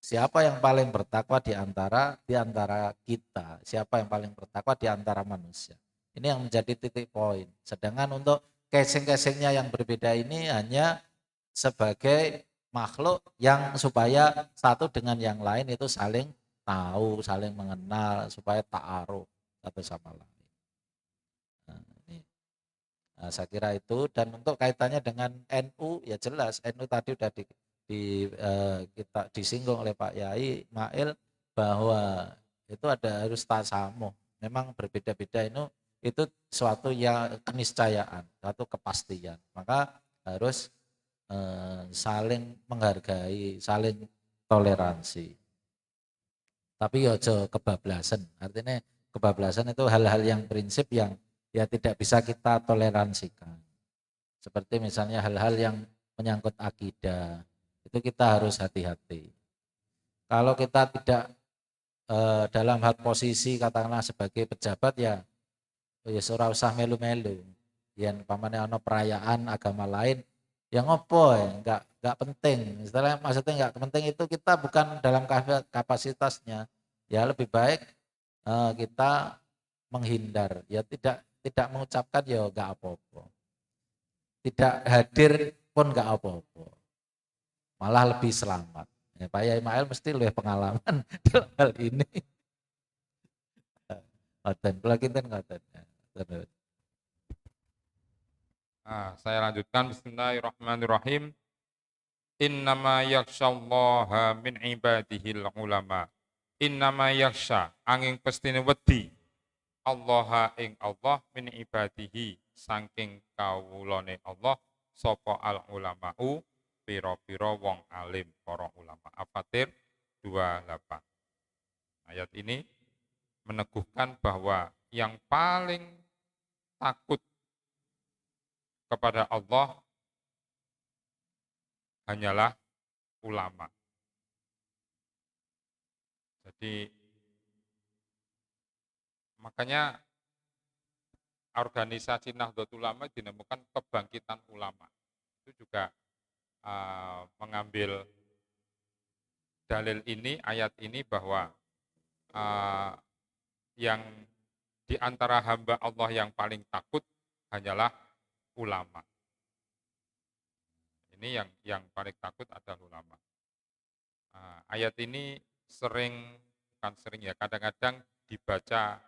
siapa yang paling bertakwa di antara kita, siapa yang paling bertakwa di antara manusia. Ini yang menjadi titik poin. Sedangkan untuk casing-casingnya yang berbeda ini hanya sebagai makhluk yang supaya satu dengan yang lain itu saling tahu, saling mengenal, supaya ta'aruf satu sama lain. Saya kira itu. Dan untuk kaitannya dengan NU ya jelas, NU tadi sudah kita disinggung oleh Pak Yai Mail bahwa itu harus tasamuh. Memang berbeda-beda itu suatu yang keniscayaan, suatu kepastian. Maka harus saling menghargai, saling toleransi. Tapi ya aja kebablasan. Artinya kebablasan itu hal-hal yang prinsip yang ya tidak bisa kita toleransikan. Seperti misalnya hal-hal yang menyangkut akidah, itu kita harus hati-hati. Kalau kita tidak dalam hal posisi katakanlah sebagai pejabat ya ora usah melu-melu. Yen pamane ana perayaan agama lain yang ngopo ya, enggak penting. Maksudnya enggak penting itu kita bukan dalam kapasitasnya. Ya lebih baik kita menghindar. Ya tidak mengucapkan ya enggak apa-apa. Tidak hadir pun enggak apa-apa. Malah lebih selamat. Ya, Pak Yai Mail mesti lebih pengalaman dalam hal ini. Ngoten, kula kinten ngoten. Saya lanjutkan. Bismillahirrahmanirrahim. Innama yakshallaha min ibadihil ulama. Innama yaksha angin pestine wedi Allah ing Allah min ibadihi saking kawulane Allah sapa al ulama'u pira-pira wong alim para ulama. Al-Fatir 28. Ayat ini meneguhkan bahwa yang paling takut kepada Allah hanyalah ulama. Jadi makanya organisasi Nahdlatul Ulama dinamakan kebangkitan ulama. Itu juga mengambil dalil ini, ayat ini bahwa yang di antara hamba Allah yang paling takut hanyalah ulama. Ini yang paling takut adalah ulama. Ayat ini bukan sering ya, kadang-kadang dibaca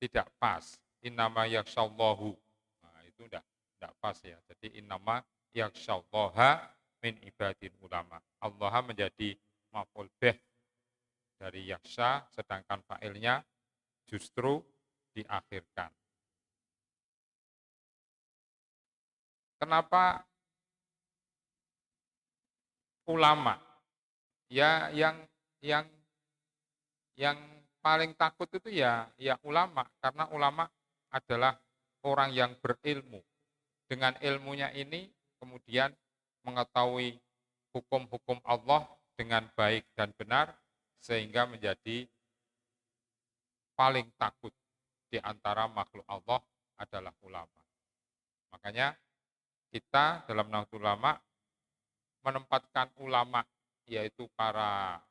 tidak pas. Innama yakshallahu. Nah, itu enggak pas ya. Jadi innama yakshallaha min ibadin ulama. Allah menjadi maf'ul bih dari yaksha, sedangkan fa'ilnya justru diakhirkan. Kenapa ulama? Ya yang paling takut itu ya ulama, karena ulama adalah orang yang berilmu. Dengan ilmunya ini kemudian mengetahui hukum-hukum Allah dengan baik dan benar, sehingga menjadi paling takut di antara makhluk Allah adalah ulama. Makanya kita dalam Nahdlatul Ulama menempatkan ulama, yaitu para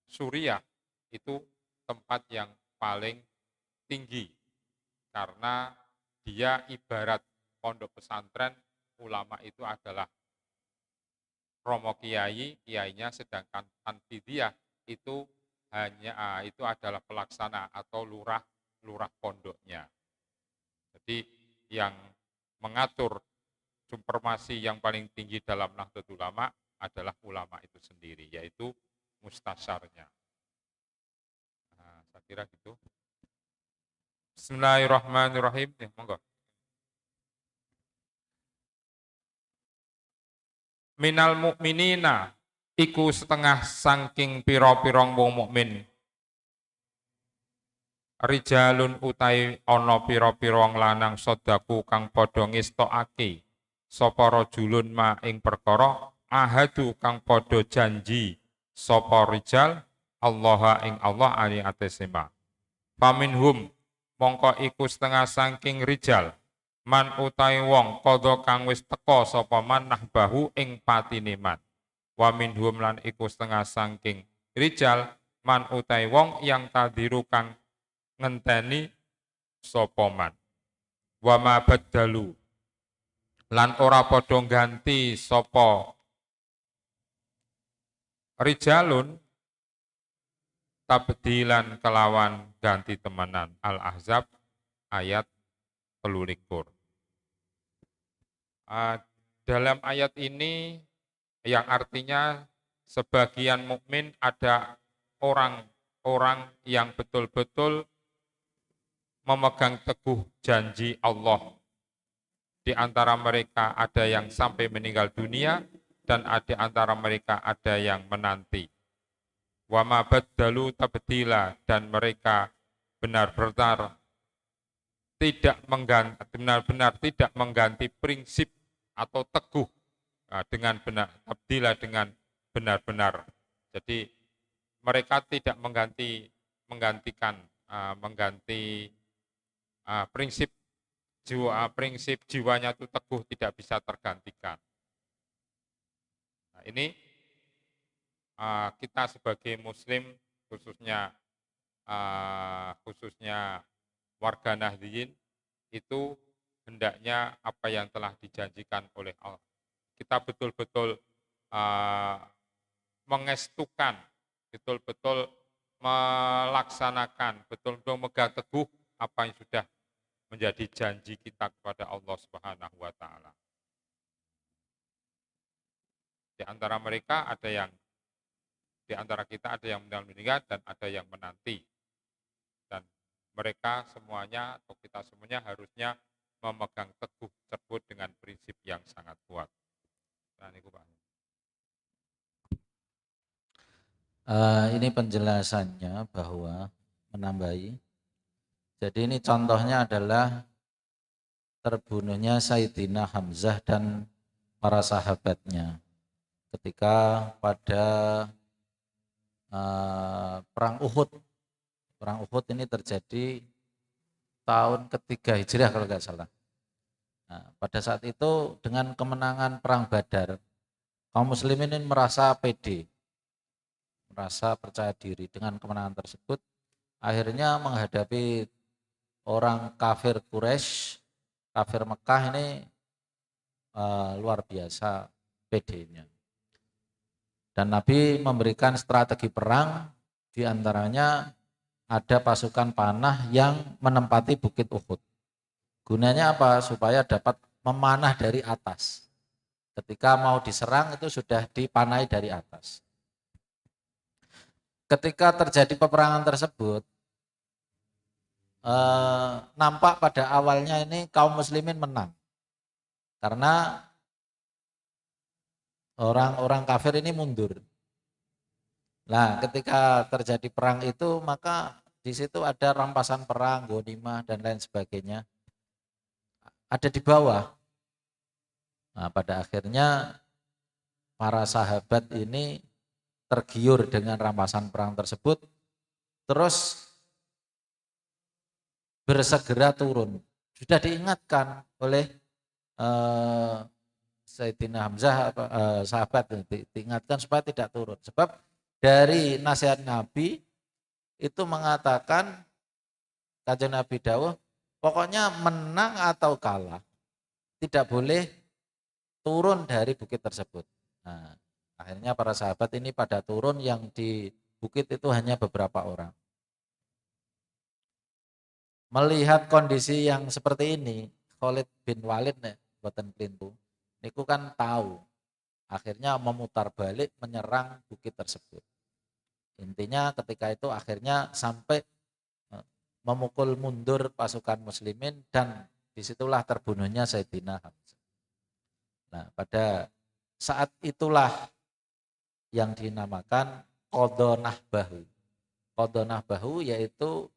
suriah, itu tempat yang paling tinggi, karena dia ibarat pondok pesantren. Ulama itu adalah romo kiai, kiainya, sedangkan tanfidiyah itu itu adalah pelaksana atau lurah pondoknya. Jadi yang mengatur supremasi yang paling tinggi dalam Nahdlatul Ulama adalah ulama itu sendiri, yaitu mustasyarnya. Saya kira gitu. Bismillahirrahmanirrahim. Monggo. Minal mukminina iku setengah saking pira-pirang wong mukmin. Rijalun utai ana pira-pira wong lanang sodaku kang padha ngestokake sapa rajulun ma ing perkara ahadu kang padha janji sapa rijal Allah ing Allah ali atesema. Faminhum mongko iku setengah saking rijal man utai wong kodho kang wis teka sapa man nahbahu ing patine man. Wa minhum lan iku setengah saking rijal man utai wong yang tadiru kang ngenteni sapa man. Wa ma baddalu lan ora padha ganti sapa rijalun tabdilan kelawan ganti temenan. Al-Ahzab ayat 13. Dalam ayat ini yang artinya sebagian mukmin ada orang-orang yang betul-betul memegang teguh janji Allah. Di antara mereka ada yang sampai meninggal dunia, dan di antara mereka ada yang menanti. Wa ma baddalu tabdila, dan mereka benar-benar tidak mengganti prinsip atau teguh dengan benar, tabdila dengan benar-benar. Jadi mereka tidak mengganti prinsip jiwanya itu teguh, tidak bisa tergantikan. Nah, ini kita sebagai Muslim, khususnya warga Nahdliyin, itu hendaknya apa yang telah dijanjikan oleh Allah, kita betul-betul mengestukan, betul-betul melaksanakan, betul-betul memegang teguh apa yang sudah menjadi janji kita kepada Allah Subhanahu wa taala. Di antara kita ada yang meninggal dan ada yang menanti. Dan mereka semuanya atau kita semuanya harusnya memegang teguh tersebut dengan prinsip yang sangat kuat. Nah, ini Pak. Ini penjelasannya bahwa menambahi. Jadi ini contohnya adalah terbunuhnya Sayyidina Hamzah dan para sahabatnya ketika pada perang Uhud. Perang Uhud ini terjadi tahun ketiga Hijriah kalau nggak salah. Nah, pada saat itu dengan kemenangan perang Badar, kaum muslimin ini merasa pede, merasa percaya diri dengan kemenangan tersebut. Akhirnya menghadapi orang kafir Quraisy, kafir Mekah ini luar biasa pedenya. Dan Nabi memberikan strategi perang, diantaranya ada pasukan panah yang menempati Bukit Uhud. Gunanya apa? Supaya dapat memanah dari atas. Ketika mau diserang itu sudah dipanai dari atas. Ketika terjadi peperangan tersebut, nampak pada awalnya ini kaum muslimin menang. Karena orang-orang kafir ini mundur. Nah, ketika terjadi perang itu maka di situ ada rampasan perang, ghanimah dan lain sebagainya. Ada di bawah. Nah, pada akhirnya para sahabat ini tergiur dengan rampasan perang tersebut, terus bersegera turun. Sudah diingatkan oleh Sayyidina Hamzah, sahabat, diingatkan supaya tidak turun. Sebab dari nasihat Nabi itu mengatakan, Kanjeng Nabi dawuh, pokoknya menang atau kalah, tidak boleh turun dari bukit tersebut. Nah, akhirnya para sahabat ini pada turun, yang di bukit itu hanya beberapa orang. Melihat kondisi yang seperti ini, Khalid bin Walid nih, buatan pintu, niku kan tahu, akhirnya memutar balik menyerang bukit tersebut. Intinya ketika itu akhirnya sampai memukul mundur pasukan muslimin dan disitulah terbunuhnya Sayyidina Hamzah. Nah, pada saat itulah yang dinamakan Qadha Nahbahu. Qadha Nahbahu yaitu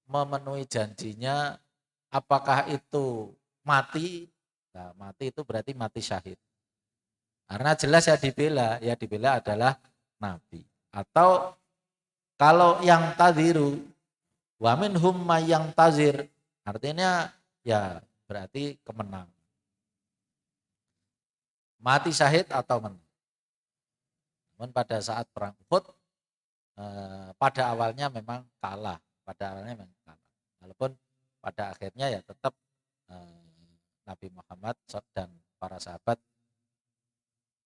memenuhi janjinya, apakah itu mati, nah, mati itu berarti mati syahid. Karena jelas ya dibela adalah Nabi. Atau kalau yang tadiru, wa minhum yang tazir, artinya ya berarti kemenang. Mati syahid atau menang. Namun pada saat perang Uhud, pada awalnya memang kalah. Pada awalnya memang kalah. Walaupun pada akhirnya ya tetap Nabi Muhammad dan para sahabat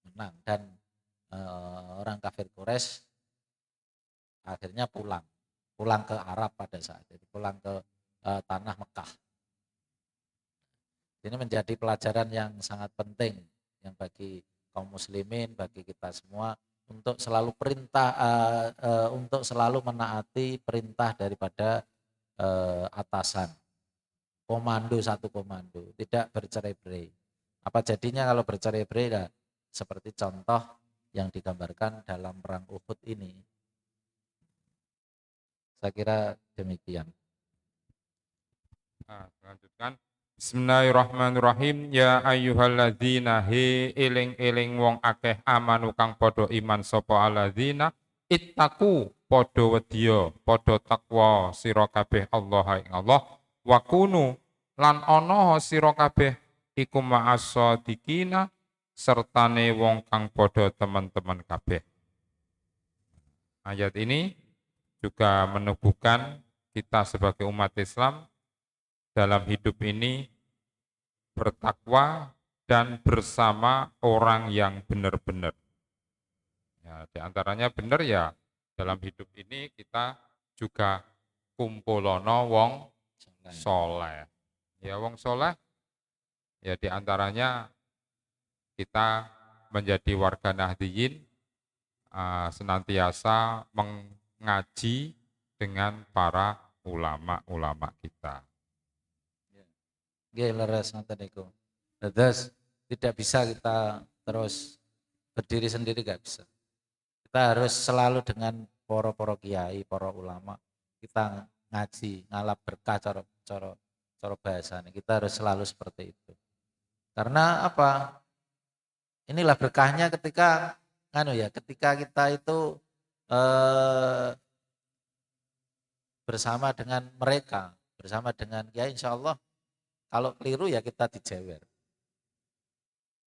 menang. Dan orang kafir Quraisy akhirnya pulang ke Arab pada saat itu, pulang ke tanah Mekah. Ini menjadi pelajaran yang sangat penting yang bagi kaum muslimin, bagi kita semua untuk selalu untuk selalu menaati perintah daripada atasan. Komando, satu komando, tidak bercerai-berai. Apa jadinya kalau bercerai-berai? Nah, seperti contoh yang digambarkan dalam perang Uhud ini. Saya kira demikian. Nah, lanjutkan. Bismillahirrahmanirrahim. Ya ayyuhalladzina he eling-eling wong akeh amanu kang padha iman sapa alladzina ittaqu padha wedya padha takwa sira kabeh Allah ing Allah wa kunu lan ana sira kabeh iku ma'as-shadiqina sertane wong kang padha teman-teman kabeh. Ayat ini juga menubuhkan kita sebagai umat Islam dalam hidup ini bertakwa dan bersama orang yang benar-benar. Ya, di antaranya benar ya dalam hidup ini kita juga kumpulono wong soleh. Ya wong soleh ya di antaranya kita menjadi warga Nahdiyin, senantiasa mengaji dengan para ulama-ulama kita. Nggih leres ngoten niku. Terus tidak bisa kita terus berdiri sendiri, nggak bisa. Kita harus selalu dengan para kiai, para ulama, kita ngaji, ngalap berkah cara cara cara bahasanya. Kita harus selalu seperti itu. Karena apa? Inilah berkahnya ketika ketika kita itu eh, bersama dengan mereka, bersama dengan ya insya Allah kalau keliru ya kita dijewer.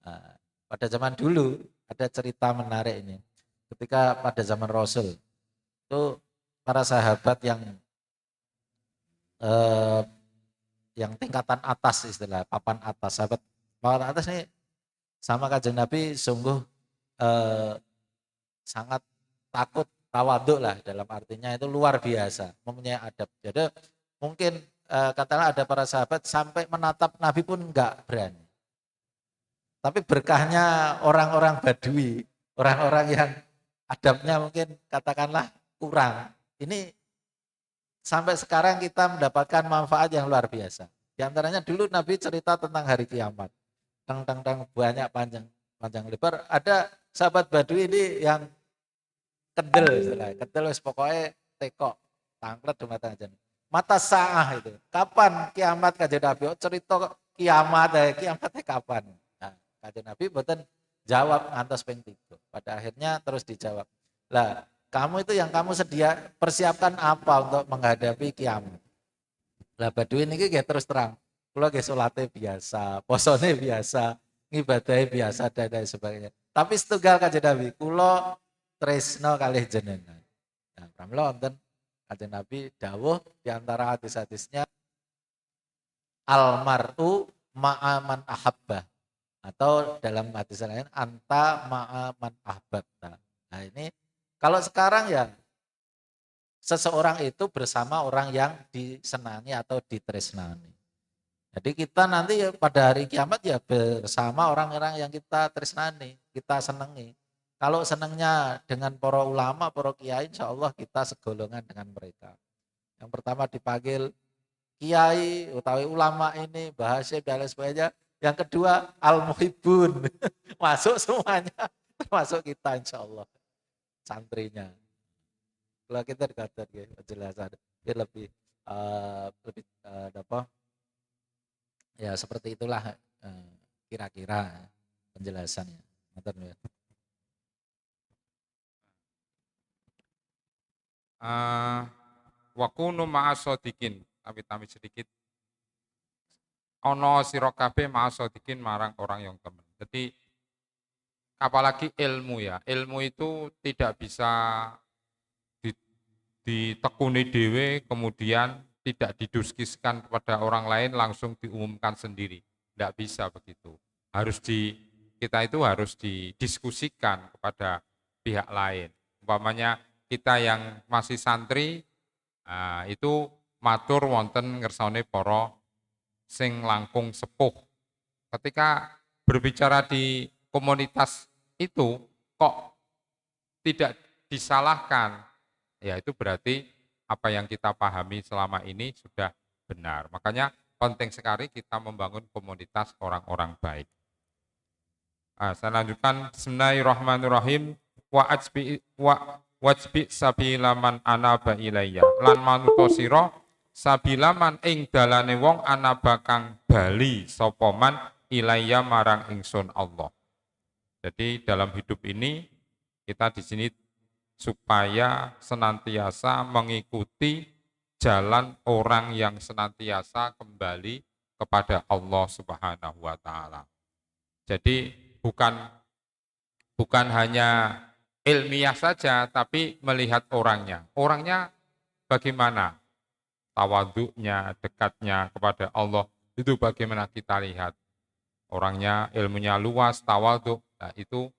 Nah, pada zaman dulu ada cerita menarik ini. Ketika pada zaman Rasul itu para sahabat eh, yang tingkatan atas istilah papan atas sahabat papan atas ini sama kanjeng Nabi sungguh eh, sangat takut tawaduk lah dalam artinya itu luar biasa mempunyai adab. Jadi mungkin katakanlah ada para sahabat sampai menatap Nabi pun enggak berani. Tapi berkahnya orang-orang Badui, orang-orang yang adabnya mungkin katakanlah kurang. Ini sampai sekarang kita mendapatkan manfaat yang luar biasa. Di antaranya dulu Nabi cerita tentang hari kiamat. Tentang banyak panjang panjang lebar. Ada sahabat Badui ini yang kedel istilahnya. Kedel wis pokoknya tekok, tangklet dumateng aja. Mata saah itu. Kapan kiamat kanjeng Nabi? Oh, cerita kiamat kiamatnya kapan? Nah, kanjeng Nabi mboten jawab ngantos ping 3. Pada akhirnya terus dijawab. Lah, kamu itu yang kamu persiapkan apa untuk menghadapi kiamat? Lah Badui ini kayak terus terang. Kula nggih salate biasa, posone biasa, ngibadahe biasa dan lain sebagainya. Tapi setunggal kanjeng Nabi, kula tresno kalih jenengan. Nah, pramila wonten kanjeng Nabi dawuh di antara hadis-hadisnya almar'u ma'aman ahabbah atau dalam hadis lain anta ma'aman ahbabta. Nah, ini kalau sekarang ya seseorang itu bersama orang yang disenangi atau ditresnani. Jadi kita nanti ya pada hari kiamat ya bersama orang-orang yang kita tresnani, kita senangi. Kalau senangnya dengan para ulama, para kiai, insya Allah kita segolongan dengan mereka. Yang pertama dipanggil kiai, utawi ulama ini, bahasa dan lain sebagainya. Yang kedua al-muhibbun, masuk semuanya, termasuk kita insya Allah, santrinya. Kalau kita dikatakan ya, penjelasan dia lebih apa? Ya seperti itulah kira-kira penjelasannya. Wakunu ma'asodikin, amit-amit sedikit. Ono sira kabeh ma'asodikin marang orang yang teman. Jadi apalagi ilmu ya, ilmu itu tidak bisa ditekuni dewe kemudian tidak diduskiskan kepada orang lain langsung diumumkan sendiri. Tidak bisa begitu. Kita itu harus didiskusikan kepada pihak lain. Umpamanya kita yang masih santri itu matur wonten ngersane para sing langkung sepuh. Ketika berbicara di komunitas itu kok tidak disalahkan, ya itu berarti apa yang kita pahami selama ini sudah benar. Makanya penting sekali kita membangun komunitas orang-orang baik. Saya lanjutkan. Bismillahirrahmanirrahim. Wajbi sabilaman anaba ilayya. Lan manuto sira sabilaman ing dalane wong anaba kang bali sapa man ilayya marang ingsun Allah. Jadi dalam hidup ini kita di sini supaya senantiasa mengikuti jalan orang yang senantiasa kembali kepada Allah Subhanahu wa taala. Jadi bukan hanya ilmiah saja tapi melihat orangnya. Orangnya bagaimana? Tawaduknya, dekatnya kepada Allah itu bagaimana kita lihat. Orangnya ilmunya luas, tawaduk, nah itu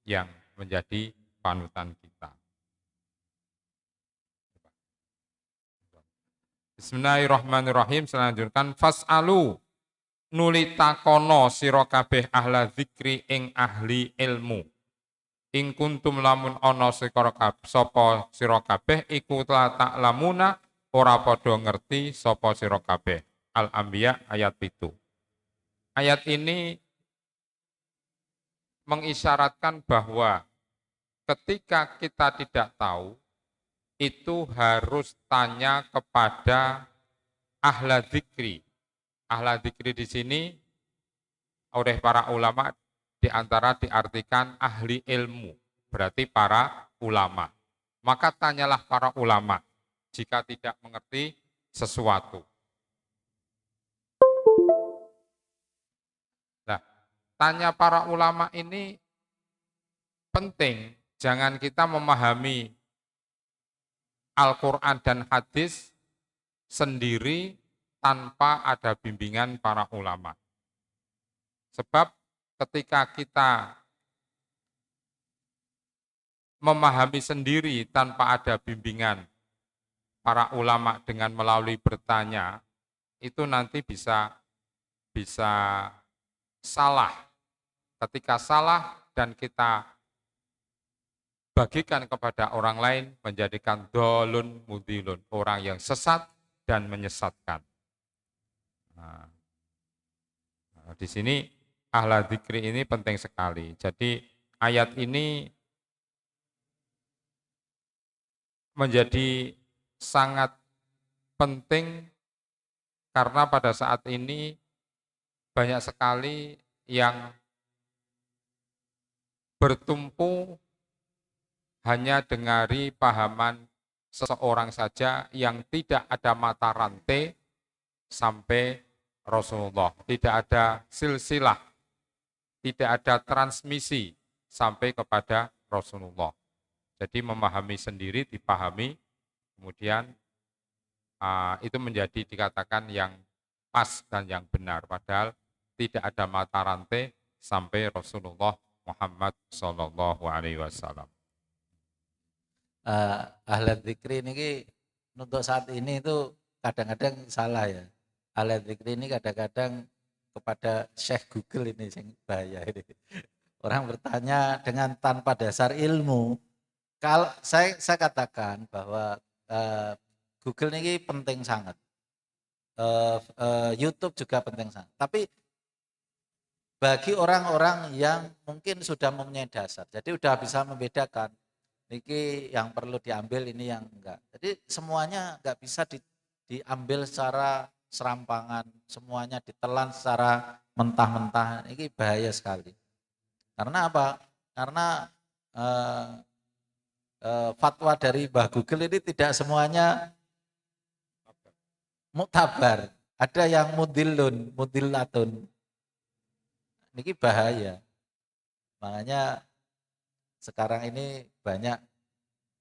yang menjadi panutan kita. Bismillahirrahmanirrahim. Selanjutnya fas'alu nuli takono sira kabeh ahla zikri ing ahli ilmu. Ing kuntum lamun ana sapa sira kabeh iku tak lamuna ora padha ngerti sapa sira kabeh. Al-Anbiya ayat 7. Ayat ini mengisyaratkan bahwa ketika kita tidak tahu, itu harus tanya kepada ahla dzikri. Ahla dzikri di sini oleh para ulama diartikan ahli ilmu, berarti para ulama. Maka tanyalah para ulama jika tidak mengerti sesuatu. Nah, tanya para ulama ini penting, jangan kita memahami Al-Quran dan hadis sendiri tanpa ada bimbingan para ulama. Sebab ketika kita memahami sendiri tanpa ada bimbingan para ulama dengan melalui bertanya, itu nanti bisa salah. Ketika salah dan kita bagikan kepada orang lain, menjadikan dolun mudilun, orang yang sesat dan menyesatkan. Nah, di sini ahla dzikri ini penting sekali. Jadi ayat ini menjadi sangat penting karena pada saat ini banyak sekali yang bertumpu hanya dengari pahaman seseorang saja yang tidak ada mata rantai sampai Rasulullah. Tidak ada silsilah, tidak ada transmisi sampai kepada Rasulullah. Jadi memahami sendiri, dipahami, kemudian itu menjadi dikatakan yang pas dan yang benar. Padahal tidak ada mata rantai sampai Rasulullah Muhammad Sallallahu Alaihi Wasallam. Ahli dzikri ini untuk saat ini itu kadang-kadang salah ya. Ahli dzikri ini kadang-kadang kepada Syekh Google ini yang bahaya ini. Orang bertanya dengan tanpa dasar ilmu. Kalau saya katakan bahwa Google ini penting sangat. YouTube juga penting sangat. Tapi bagi orang-orang yang mungkin sudah mempunyai dasar, jadi sudah bisa membedakan ini yang perlu diambil, ini yang enggak. Jadi semuanya enggak bisa diambil secara serampangan, semuanya ditelan secara mentah-mentah. Ini bahaya sekali. Karena apa? Karena fatwa dari Mbah Google ini tidak semuanya muktabar. Ada yang mudillatun. Ini bahaya. Makanya sekarang ini banyak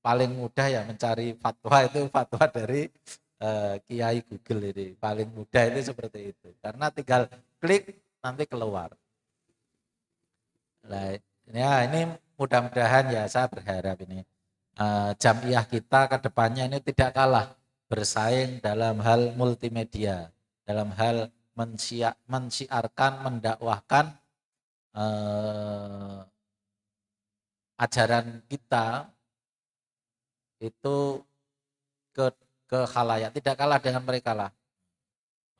paling mudah ya mencari fatwa itu fatwa dari Kiai Google ini. Paling mudah itu seperti itu. Karena tinggal klik nanti keluar. Nah, ya ini mudah-mudahan ya saya berharap ini jamiah kita ke depannya ini tidak kalah bersaing dalam hal multimedia, dalam hal mensiarkan, mendakwahkan ajaran kita itu ke khalayak, tidak kalah dengan mereka lah.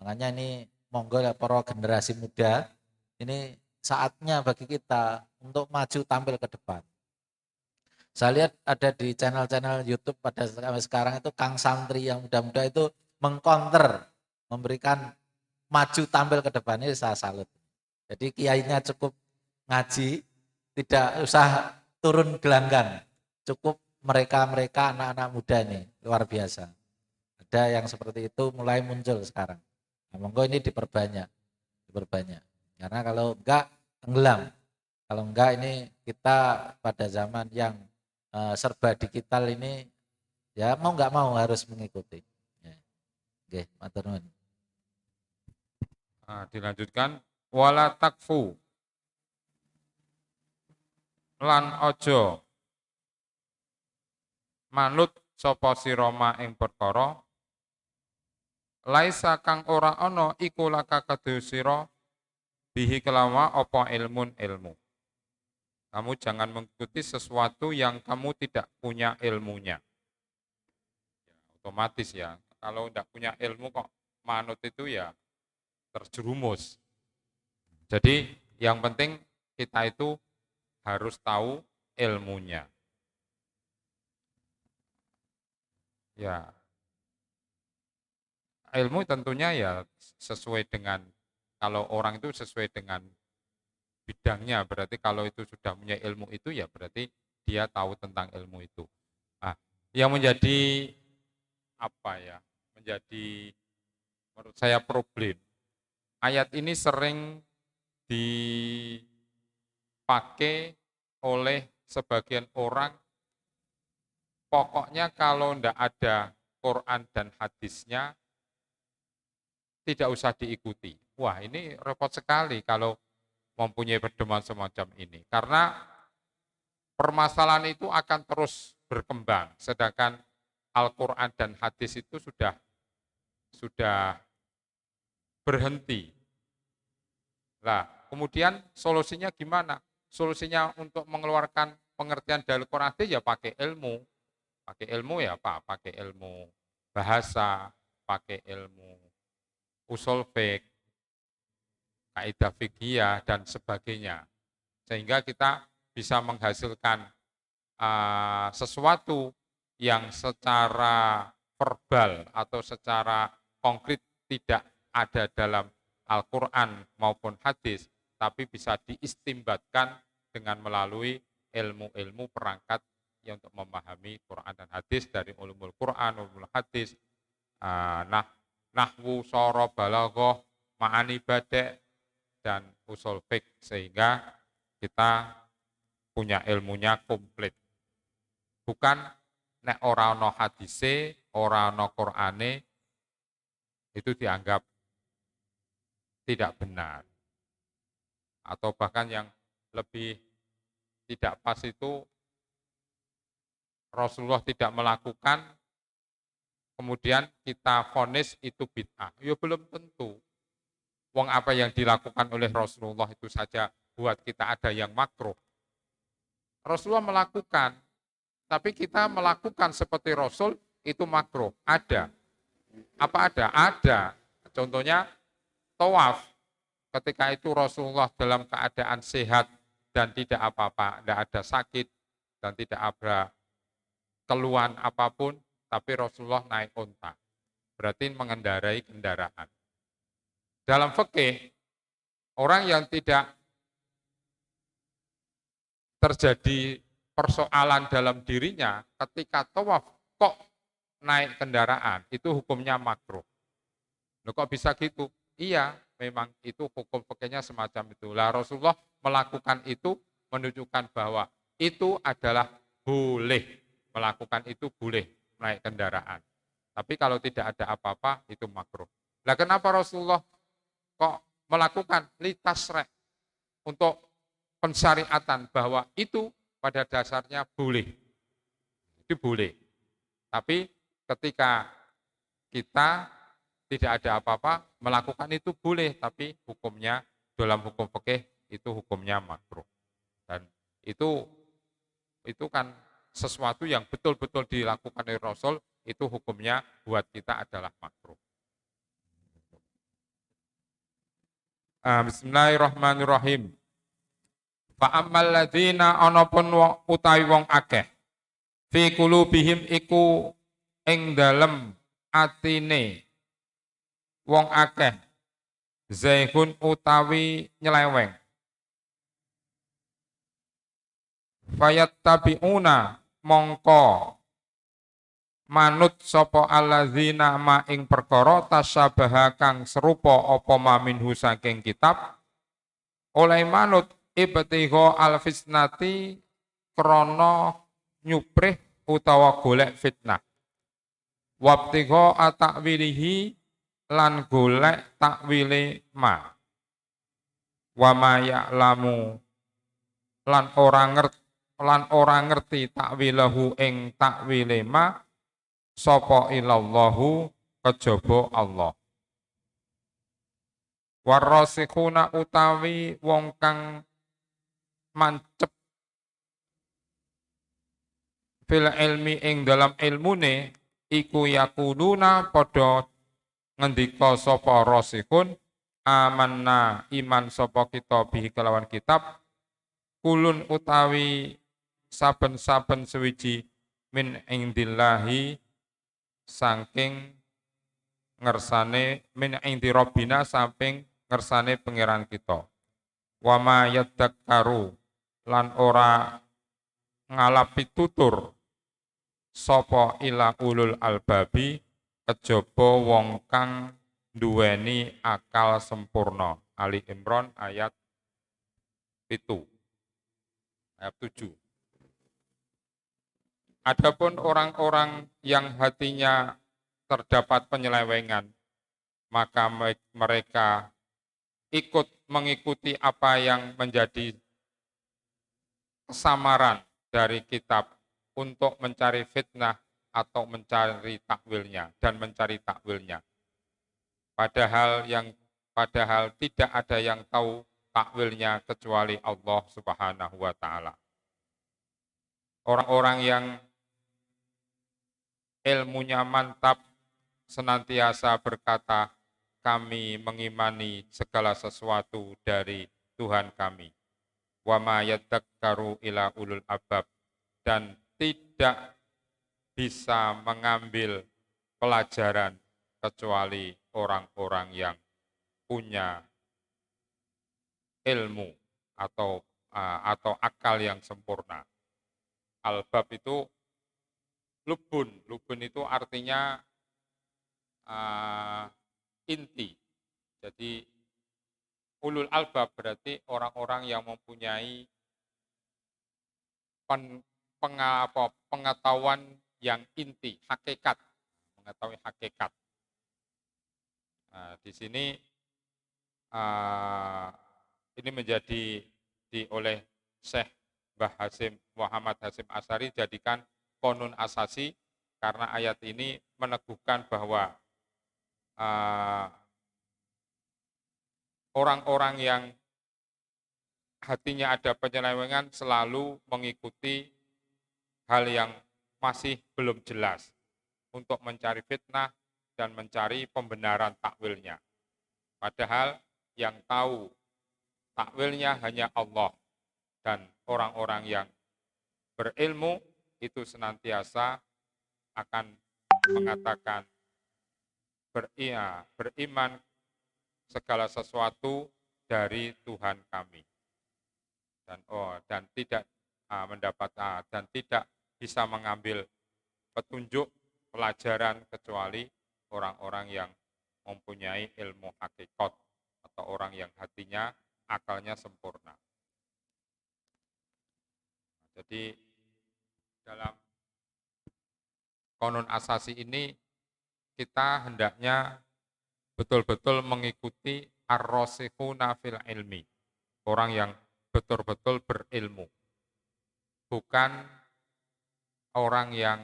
Makanya ini monggo ya para generasi muda, ini saatnya bagi kita untuk maju tampil ke depan. Saya lihat ada di channel-channel YouTube pada sekarang itu Kang Santri yang muda-muda itu mengcounter, memberikan maju tampil ke depan, ini saya salut. Jadi kiainya cukup ngaji, tidak usah turun gelanggang, cukup mereka anak-anak muda ini luar biasa. Ada yang seperti itu mulai muncul sekarang. Nah, monggo ini diperbanyak. Karena kalau enggak tenggelam, kalau enggak ini kita pada zaman yang serba digital ini ya mau enggak mau harus mengikuti. Oke, matur nuwun. Dilanjutkan wala takfu lan ojo manut sapa sira ing perkara laisa kang ora ana iku laka kedhe sira bihi kelawa apa ilmu. Kamu jangan mengikuti sesuatu yang kamu tidak punya ilmunya. Ya, otomatis ya, kalau tidak punya ilmu kok manut itu ya terjerumus. Jadi yang penting kita itu harus tahu ilmunya. Ya, ilmu tentunya ya sesuai dengan, kalau orang itu sesuai dengan bidangnya, berarti kalau itu sudah punya ilmu itu ya berarti dia tahu tentang ilmu itu. Nah, yang menjadi apa ya, menjadi menurut saya problem, ayat ini sering dipakai oleh sebagian orang, pokoknya kalau tidak ada Quran dan hadisnya tidak usah diikuti. Wah, ini repot sekali kalau mempunyai pedoman semacam ini. Karena permasalahan itu akan terus berkembang, sedangkan Al-Quran dan hadis itu sudah berhenti. Nah, kemudian solusinya gimana? Solusinya untuk mengeluarkan pengertian dari Al-Quran hadis ya pakai ilmu. Pakai ilmu ya apa? Pakai ilmu bahasa, pakai ilmu usul fiqh, kaidah fikih dan sebagainya. Sehingga kita bisa menghasilkan sesuatu yang secara verbal atau secara konkret tidak ada dalam Al-Quran maupun hadis, tapi bisa diistimbatkan dengan melalui ilmu-ilmu perangkat yang untuk memahami Quran dan hadis, dari ulumul Quran, ulumul hadis, nah, nahwu, soro, balaghah, ma'ani badai, dan usul fiqh, sehingga kita punya ilmunya komplit. Bukan nek ora ana hadise, ora ana Qur'ane itu dianggap tidak benar. Atau bahkan yang lebih tidak pas itu Rasulullah tidak melakukan, kemudian kita vonis itu bid'ah. Ya belum tentu. Wong apa yang dilakukan oleh Rasulullah itu saja buat kita ada yang makruh. Rasulullah melakukan, tapi kita melakukan seperti Rasul itu makruh. Ada. Apa ada? Ada. Contohnya tawaf. Ketika itu Rasulullah dalam keadaan sehat dan tidak apa-apa, tidak ada sakit dan tidak ada keluhan apapun, tapi Rasulullah naik unta. Berarti mengendarai kendaraan. Dalam fikih, orang yang tidak terjadi persoalan dalam dirinya ketika tawaf kok naik kendaraan, itu hukumnya makruh. Loh, kok bisa gitu? Iya, memang itu hukum fikihnya semacam itu. Lah Rasulullah melakukan itu menunjukkan bahwa itu adalah boleh. Melakukan itu boleh naik kendaraan. Tapi kalau tidak ada apa-apa itu makruh. Lah kenapa Rasulullah kok melakukan litasrek untuk pensyariatan bahwa itu pada dasarnya boleh. Itu boleh. Tapi ketika kita tidak ada apa-apa, melakukan itu boleh, tapi hukumnya dalam hukum fikih itu hukumnya makruh. Dan itu kan sesuatu yang betul-betul dilakukan oleh Rasul, itu hukumnya buat kita adalah makruh. Bismillahirrahmanirrahim. Fa ammal ladzina anapun utawi wong akeh fi qulubihim iku ing dalem atine wong akeh zaihun utawi nyeleweng, fayattabi'una mongko manut sapa alladzina ma ing perkara tasyabaha kang serupa apa ma minhu saking kitab, oleh manut ibtigha alfitnati krana nyuprih utawa golek fitnah, wabtigha atakwilihi lan golek takwile ma, wa ma ya'lamu lan ora ngerti takwilahu ing takwile ma sapa ilallahu kejaba Allah. Warasikhuna utawi wong kang mancep fil ilmi ing dalam ilmune iku yakuluna padha ngendika sapa rasikhun, amanna iman sapa kita bihi kelawan kitab, kulun utawi saben-saben sewiji min indillahi saking ngersane min indi rabbina samping ngersane pangeran kita. Wa ma yadzakkaru lan ora ngalapi tutur sapa ila ulul albabi kejaba wong kang duweni akal sempurna. Ali Imran ayat 7. Ayat 7. Adapun orang-orang yang hatinya terdapat penyelewengan, maka mereka ikut mengikuti apa yang menjadi kesamaran dari kitab untuk mencari fitnah atau mencari takwilnya dan mencari takwilnya. Padahal tidak ada yang tahu takwilnya kecuali Allah Subhanahu wa taala. Orang-orang yang ilmunya mantap senantiasa berkata, kami mengimani segala sesuatu dari Tuhan kami. Wa ma yadzakkaru ila ulul albab, dan tidak bisa mengambil pelajaran kecuali orang-orang yang punya ilmu atau akal yang sempurna. Albab itu lubun itu artinya inti. Jadi ulul albab berarti orang-orang yang mempunyai pengetahuan yang inti, hakikat, mengetahui hakikat. Nah, di sini ini menjadi oleh Syekh Mbah Hasyim Muhammad Hasyim Asy'ari jadikan konun asasi karena ayat ini meneguhkan bahwa orang-orang yang hatinya ada penyelewengan selalu mengikuti hal yang masih belum jelas untuk mencari fitnah dan mencari pembenaran takwilnya. Padahal yang tahu takwilnya hanya Allah, dan orang-orang yang berilmu itu senantiasa akan mengatakan beriman segala sesuatu dari Tuhan kami, dan tidak dan tidak bisa mengambil petunjuk pelajaran kecuali orang-orang yang mempunyai ilmu hakikat atau orang yang hatinya akalnya sempurna. Jadi dalam konun asasi ini kita hendaknya betul-betul mengikuti ar-rasikhuna fil ilmi, orang yang betul-betul berilmu, bukan orang yang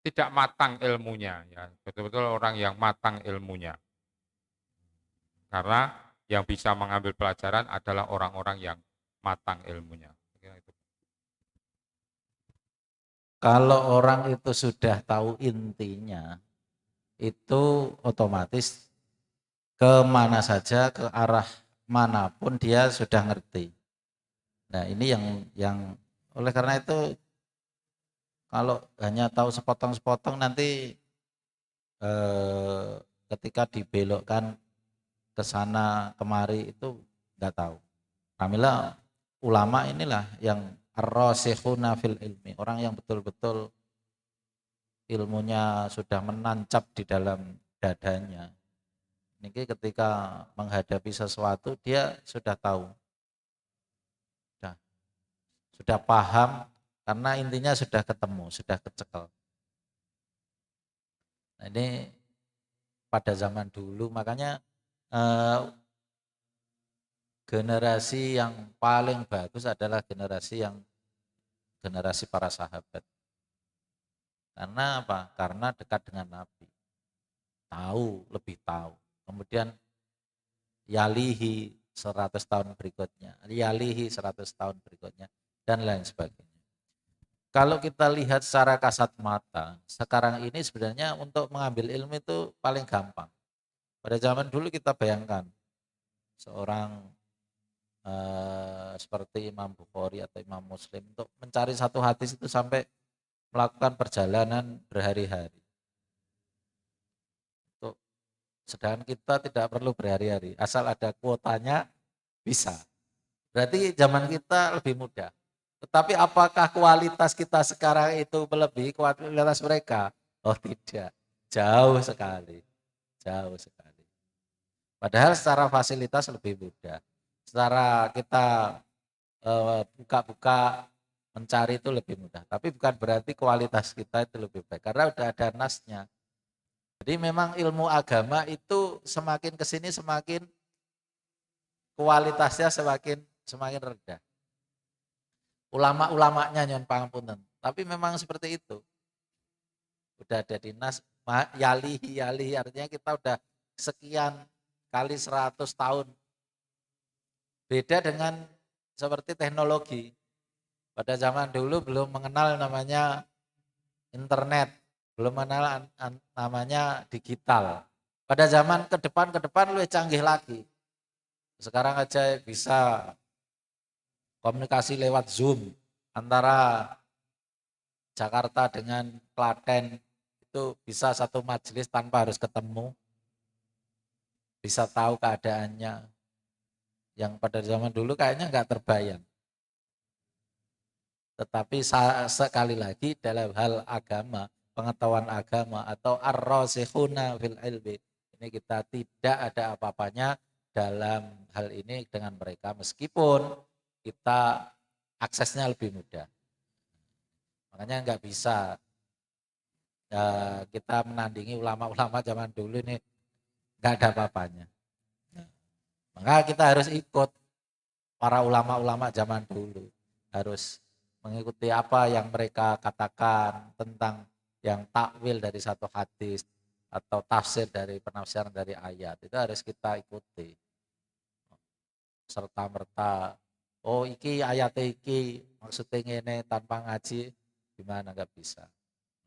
tidak matang ilmunya, ya, betul-betul orang yang matang ilmunya. Karena yang bisa mengambil pelajaran adalah orang-orang yang matang ilmunya. Kalau orang itu sudah tahu intinya, itu otomatis kemana saja, ke arah manapun dia sudah ngerti. Nah ini yang oleh karena itu kalau hanya tahu sepotong-sepotong nanti ketika dibelokkan ke sana kemari itu nggak tahu. Alhamdulillah ulama inilah yang ar-rasikhuna fil ilmi, orang yang betul-betul ilmunya sudah menancap di dalam dadanya. Ini ketika menghadapi sesuatu dia sudah tahu, sudah paham karena intinya sudah ketemu, sudah kecekel. Nah, ini pada zaman dulu makanya generasi yang paling bagus adalah generasi para sahabat. Karena apa? Karena dekat dengan Nabi. Tahu, lebih tahu. Kemudian yalihi 100 tahun berikutnya, yalihi 100 tahun berikutnya, dan lain sebagainya. Kalau kita lihat secara kasat mata, sekarang ini sebenarnya untuk mengambil ilmu itu paling gampang. Pada zaman dulu kita bayangkan, seorang seperti Imam Bukhari atau Imam Muslim untuk mencari satu hadis itu sampai melakukan perjalanan berhari-hari. Untuk sedangkan kita tidak perlu berhari-hari, asal ada kuotanya bisa. Berarti zaman kita lebih mudah. Tetapi apakah kualitas kita sekarang itu melebihi kualitas mereka? Oh tidak, jauh sekali, jauh sekali. Padahal secara fasilitas lebih mudah. Secara kita buka-buka mencari itu lebih mudah. Tapi bukan berarti kualitas kita itu lebih baik. Karena udah ada nasnya. Jadi memang ilmu agama itu semakin kesini semakin kualitasnya semakin rendah. Ulama-ulamanya nyon pangapunten. Tapi memang seperti itu. Udah ada dinas yalihi artinya kita udah sekian kali 100 tahun. Beda dengan seperti teknologi. Pada zaman dulu belum mengenal namanya internet, belum mengenal namanya digital. Pada zaman ke depan lebih canggih lagi. Sekarang aja bisa komunikasi lewat Zoom antara Jakarta dengan Klaten, itu bisa satu majelis tanpa harus ketemu, bisa tahu keadaannya. Yang pada zaman dulu kayaknya nggak terbayang. Tetapi sekali lagi dalam hal agama, pengetahuan agama atau ar-rasikhuna fil ilmi, ini kita tidak ada apa-apanya dalam hal ini dengan mereka meskipun kita aksesnya lebih mudah. Makanya nggak bisa kita menandingi ulama-ulama zaman dulu ini, nggak ada apa-apanya. Maka kita harus ikut para ulama-ulama zaman dulu, harus mengikuti apa yang mereka katakan tentang yang takwil dari satu hadis atau tafsir dari penafsiran dari ayat, itu harus kita ikuti serta merta. Oh iki ayat iki maksudnya ini tanpa ngaji gimana, nggak bisa.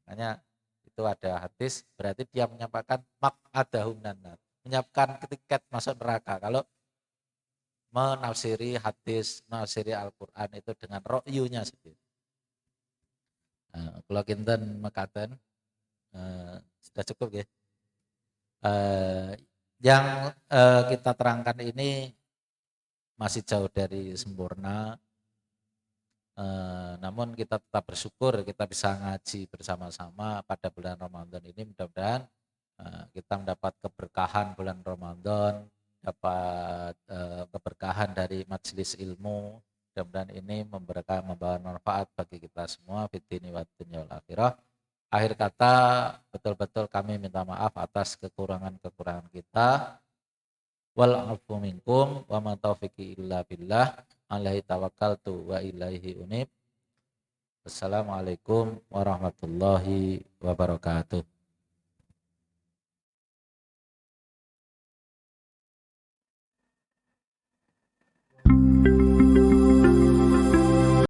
Makanya itu ada hadis berarti dia menyampaikan maq'adahum nanar, menyiapkan tiket masuk neraka kalau menafsiri hadis, menafsiri Al-Quran itu dengan ro'yunya sendiri. Kalau kinten mekaten sudah cukup ya. Yang kita terangkan ini masih jauh dari sempurna. Namun kita tetap bersyukur kita bisa ngaji bersama-sama pada bulan Ramadan ini. Mudah-mudahan kita mendapat keberkahan bulan Ramadan, dapat keberkahan dari majelis ilmu. Mudah-mudahan ini membawa manfaat bagi kita semua fitini wa dunya wal akhirah. Akhir kata, betul-betul kami minta maaf atas kekurangan-kekurangan kita. Wal afu minkum wa ma taufiqi illa billah. Alaihi tawakkaltu wa ilaihi unib. Assalamualaikum warahmatullahi wabarakatuh.